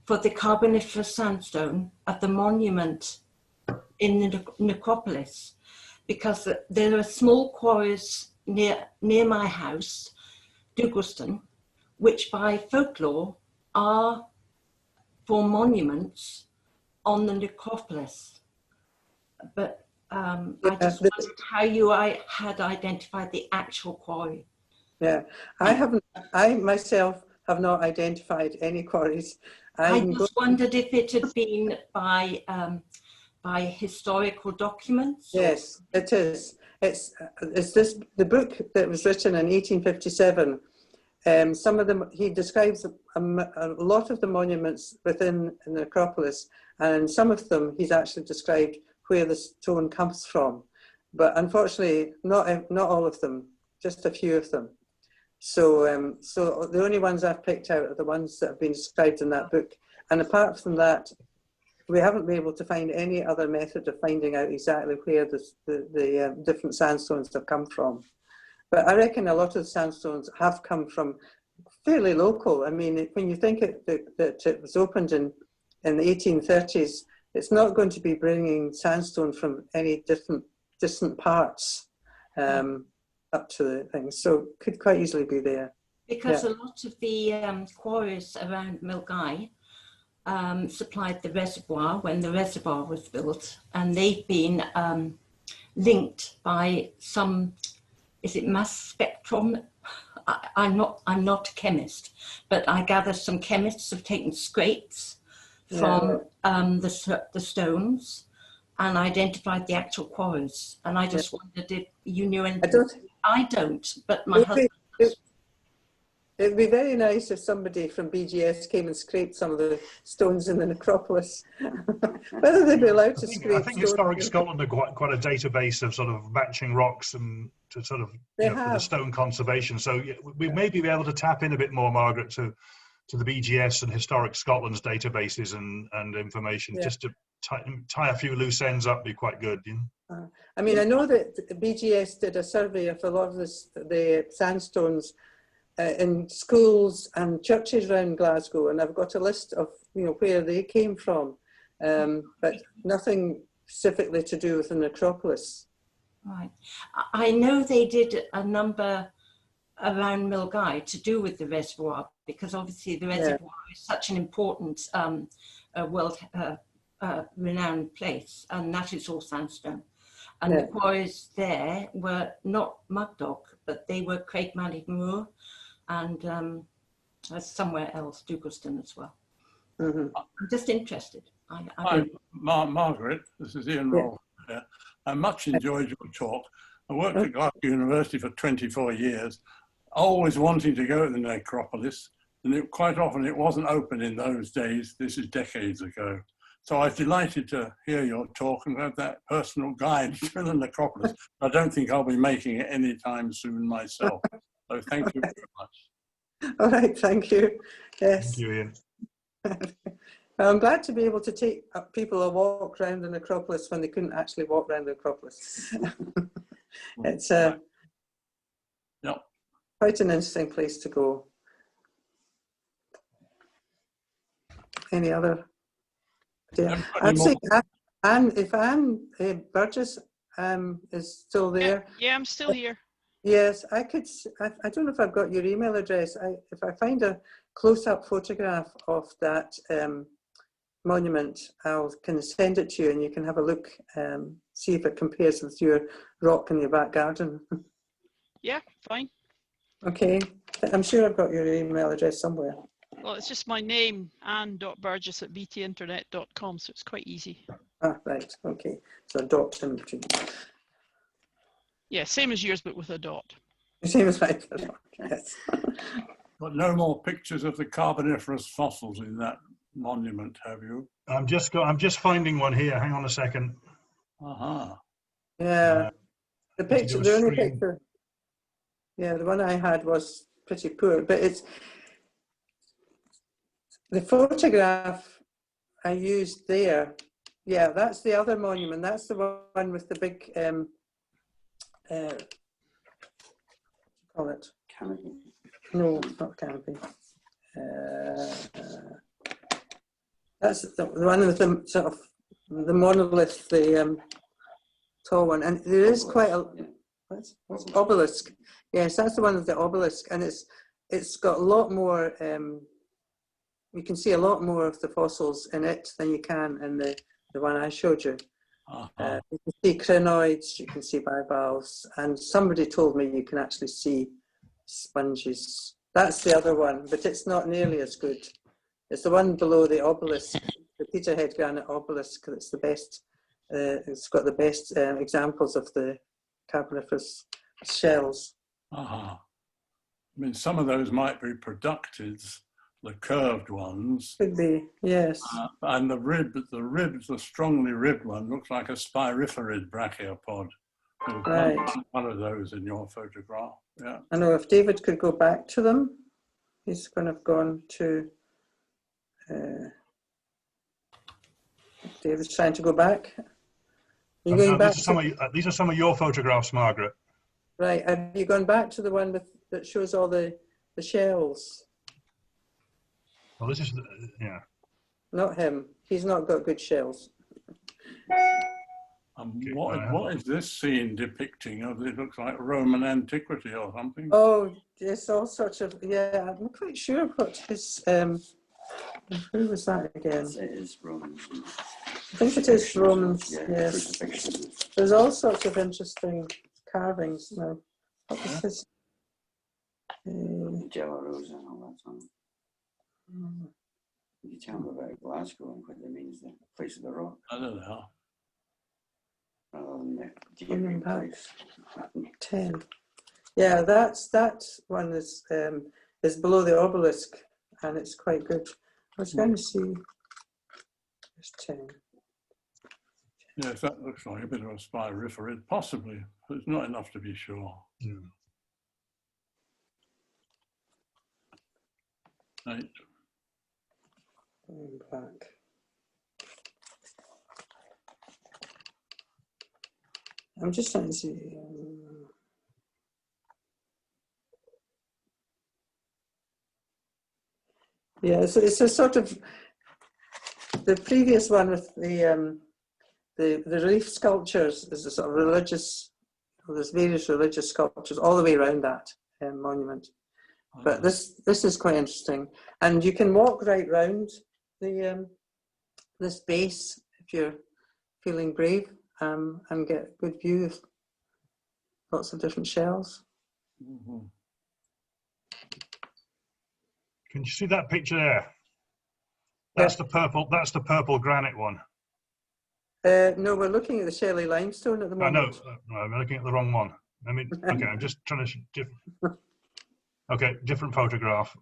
for the Carboniferous sandstone at the monument in the necropolis, because there are small quarries near my house, Duglaston, which by folklore are for monuments on the necropolis. But I just wondered how you had identified the actual quarry. Yeah, I myself have not identified any quarries. I just wondered if it had been by historical documents. Yes, it is. It's the book that was written in 1857. Some of them, he describes a lot of the monuments within the necropolis, and some of them he's actually described where the stone comes from. But unfortunately, not all of them, just a few of them. So, so the only ones I've picked out are the ones that have been described in that book. And apart from that, we haven't been able to find any other method of finding out exactly where the different sandstones have come from. But I reckon a lot of the sandstones have come from fairly local. I mean, when you think that it was opened in the 1830s, it's not going to be bringing sandstone from any distant parts up to the things. So could quite easily be there. Because a lot of the quarries around Milgai supplied the reservoir when the reservoir was built, and they've been linked by some, is it mass spectrum? I'm not a chemist, but I gather some chemists have taken scrapes from the stones and identified the actual quarries. And I just wondered if you knew anything. I don't, but my husband does. It'd be very nice if somebody from BGS came and scraped some of the stones in the necropolis. Whether they'd be allowed to scrape. I think Historic Scotland are quite a database of sort of matching rocks and to sort of for the stone conservation. So we maybe be able to tap in a bit more, Margaret, to the BGS and Historic Scotland's databases and information, just to tie a few loose ends up. Be quite good. You know? I mean, I know that BGS did a survey of a lot of the sandstones in schools and churches around Glasgow, and I've got a list of where they came from, but nothing specifically to do with the necropolis. Right. I know they did a number around Milngavie to do with the reservoir, because obviously the reservoir is such an important world renowned place, and that is all sandstone. And the quarries there were not Mugdog, but they were Craigmally Moor and somewhere else, Duguston as well. I'm just interested. Hi, Margaret, this is Ian Roll here. I much enjoyed your talk. I worked at Glasgow University for 24 years, always wanting to go to the necropolis, and quite often it wasn't open in those days. This is decades ago. So I was delighted to hear your talk and have that personal guide to the necropolis. I don't think I'll be making it anytime soon myself. So thank you very much. All right, thank you. Yes. Thank you, Ian. I'm glad to be able to take people a walk around the necropolis when they couldn't actually walk around the necropolis. It's quite an interesting place to go. Any other? Yeah, actually, if Anne Burgess is still there. Yeah, I'm still here. Yes, I could. I don't know if I've got your email address. If I find a close-up photograph of that monument, I'll kind of send it to you, and you can have a look, see if it compares with your rock in your back garden. Yeah, fine. Okay, I'm sure I've got your email address somewhere. Well, it's just my name, ann.burgess@btinternet.com, so it's quite easy. Ah, right. Okay, so a dot in between. Yeah, same as yours, but with a dot. Same as mine. Yes. But no more pictures of the Carboniferous fossils in that monument, have you? I'm just finding one here. Hang on a second. Yeah, the picture, the only picture. Yeah, the one I had was pretty poor, but it's the photograph I used there. Yeah, that's the other monument. That's the one with the big call it Canopy. No, not canopy. That's the one with the sort of the monolith, the tall one, and there is quite a what's obelisk. Yes, that's the one with the obelisk, and it's got a lot more. You can see a lot more of the fossils in it than you can in the one I showed you. You can see crinoids, you can see bivalves, and somebody told me you can actually see sponges. That's the other one, but it's not nearly as good. It's the one below the obelisk, the Peterhead granite obelisk, that's the best. It's got the best examples of the Carboniferous shells. I mean, some of those might be productives, the curved ones. Could be, yes. And the strongly ribbed one looks like a spiriferid brachiopod. Right. One of those in your photograph. Yeah. I know if David could go back to them, he's going to have gone to. David's trying to go back. Are you going back? These are some of your photographs, Margaret. Right. Have you gone back to the one that shows all the shells? Well, this is yeah. Not him. He's not got good shells. What is this scene depicting? It looks like Roman antiquity or something. Oh, there's all sorts of, yeah, I'm not quite sure what his, Who was that again? It is Romans. I think it is Romans, Yeah, yes. crucifixion. There's all sorts of interesting carvings now. What was this? Jella Rosa and all that song. You tell me about Glasgow and what it means, the place of the rock, I don't know. rather than the geometric place. 10. Yeah, that one is below the obelisk, and it's quite good. I was going to see. There's 10. Yes, that looks like a bit of a spirifera, possibly, but it's not enough to be sure. Yeah. 8. Black. I'm just trying to see. Yeah, it's a sort of the previous one with the relief sculptures is a sort of religious. Well, there's various religious sculptures all the way around that monument. But this is quite interesting, and you can walk right round the this base if you're feeling brave, and get a good view of lots of different shells. Mm-hmm. Can you see that picture there? That's the purple. That's the purple granite one. No, we're looking at the Shelly Limestone at the I know. moment. No, I'm looking at the wrong one. I mean, okay, I'm just trying to. Okay, different photograph.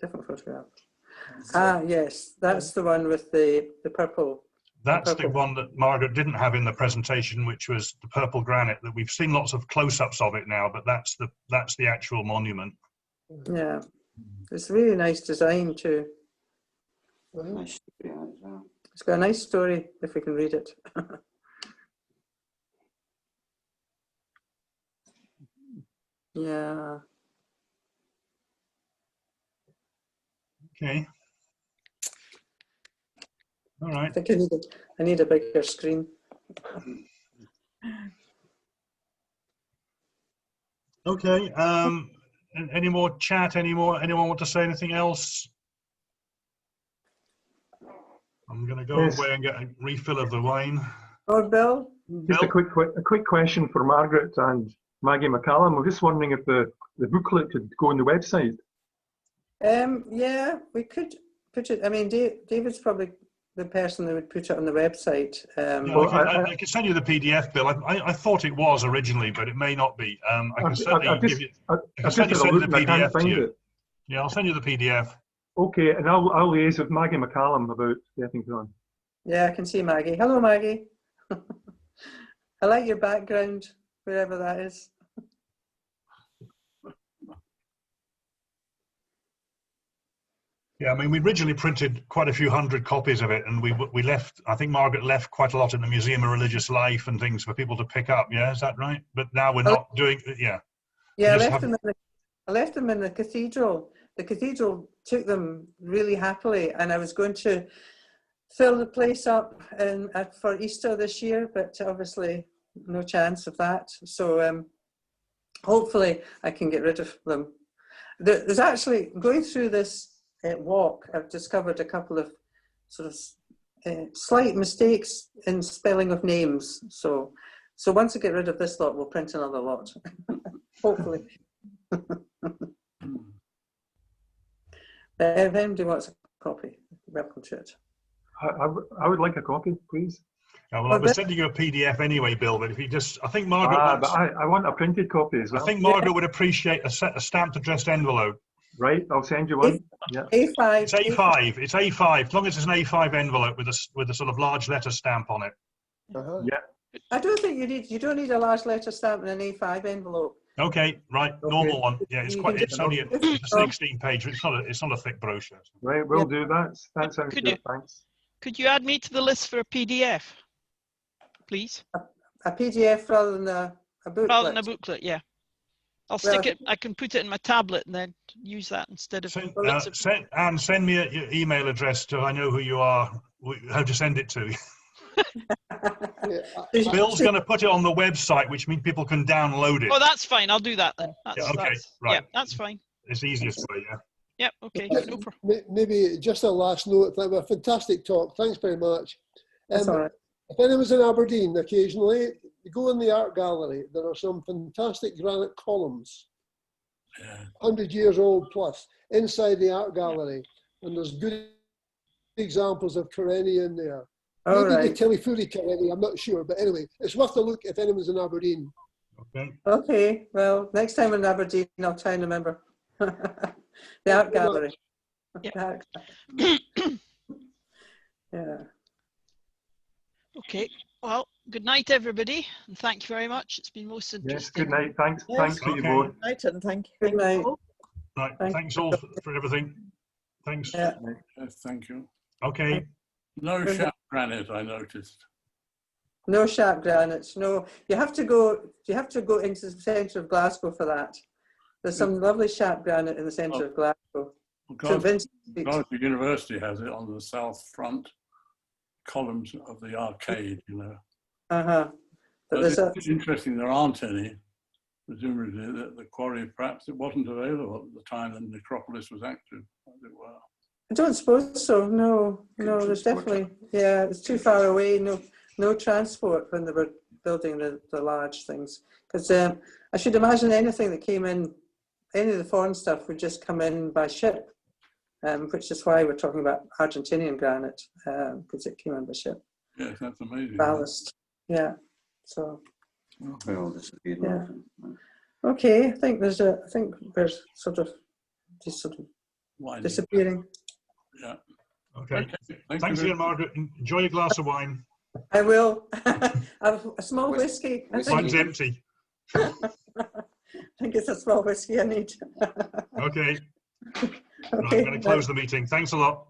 Different photograph. Ah, yes, that's the one with the purple. That's the one that Margaret didn't have in the presentation, which was the purple granite. That we've seen lots of close-ups of it now, but that's the actual monument. Yeah, it's a really nice design too. Nice story on it as well. It's got a nice story if we can read it. Yeah. Okay. All right. I think I need a bigger screen. Okay. Any more chat? Anyone want to say anything else? I'm going to go away and get a refill of the wine. Oh, Bill? Just a quick question for Margaret and Maggie McCallum. I'm just wondering if the booklet could go on the website. Yeah, we could put it. I mean, David's probably the person that would put it on the website. I can send you the PDF, Bill. I thought it was originally, but it may not be. I can certainly give you. I've just had a look and I can't find it. Yeah, I'll send you the PDF. Okay, and I'll liaise with Maggie McCallum about getting it on. Yeah, I can see Maggie. Hello, Maggie. I like your background, wherever that is. Yeah, I mean, we originally printed quite a few hundred copies of it, and we left. I think Margaret left quite a lot in the Museum of Religious Life and things for people to pick up. Yeah, is that right? But now we're not doing. Yeah. Yeah, I left them in the cathedral. The cathedral took them really happily, and I was going to fill the place up for Easter this year, but obviously no chance of that. So hopefully I can get rid of them. There's actually, going through this walk, I've discovered a couple of sort of slight mistakes in spelling of names. So once I get rid of this lot, we'll print another lot, hopefully. If anybody wants a copy, welcome to it. I would like a copy, please. Yeah, well, I was sending you a PDF anyway, Bill, but if you just, I think Margaret but I want a printed copy as well. I think Margaret would appreciate a stamped addressed envelope. Right, I'll send you one. Yeah. A5. It's A5. It's A5. As long as it's an A5 envelope with a sort of large letter stamp on it. Yeah. I don't think you don't need a large letter stamp in an A5 envelope. Okay, right, normal one. Yeah, it's only a 16 page. It's not a thick brochure. Right, we'll do that. That sounds good. Thanks. Could you add me to the list for a PDF, please? A PDF rather than a booklet. Rather than a booklet, yeah. I'll stick it. I can put it in my tablet and then use that instead of. Send me your email address so I know who you are, how to send it to. Bill's going to put it on the website, which means people can download it. Oh, that's fine. I'll do that then. That's, okay, that's, right. Yeah, that's fine. It's easiest way, yeah. Yep, okay, Just- no problem. Maybe just a last note. That was a fantastic talk. Thanks very much. That's all right. If anyone's in Aberdeen occasionally, you go in the art gallery. There are some fantastic granite columns, 100 years old plus, inside the art gallery. And there's good examples of Coriani in there. All Maybe right. the Tillyfooty Coriani, I'm not sure. But anyway, it's worth a look if anyone's in Aberdeen. Okay. Okay, well, next time in Aberdeen, I'll try and remember. The art gallery. Yeah. The art gallery. Yeah. Okay, well, good night, everybody, and thank you very much. It's been most Yes, interesting. good night. Thanks. Yes. Thanks to you Okay. both. Night and thank you. Good night. Right. Thank Thanks you. all for everything. Thanks. Yeah. Yes, thank you. Okay. No sharp granite, I noticed. No sharp granites. No, you have to go. You have to go into the centre of Glasgow for that. There's some lovely sharp granite in the centre of Glasgow. St. Glasgow Vincent Street. University has it on the south front columns of the arcade, you know. But But there's a, it's interesting, there aren't any. Presumably the quarry, perhaps it wasn't available at the time the necropolis was active, as it were. I don't suppose so. No, no. There's definitely, yeah. It's too far away. No transport when they were building the large things. Because I should imagine anything that came in, any of the foreign stuff would just come in by ship, which is why we're talking about Argentinian granite, because it came in by ship. Yes, that's amazing. Ballast. Yeah. So. Well, disappeared. Yeah. Okay. I think we're sort of Wine. disappearing. Yeah. Okay. Thank Thanks you. again, Margaret. Enjoy your glass of wine. I will. Have a small whiskey. I Mine's think, empty. I think it's a small whiskey I need. Okay. Right, Okay. I'm going to close the meeting. Thanks a lot.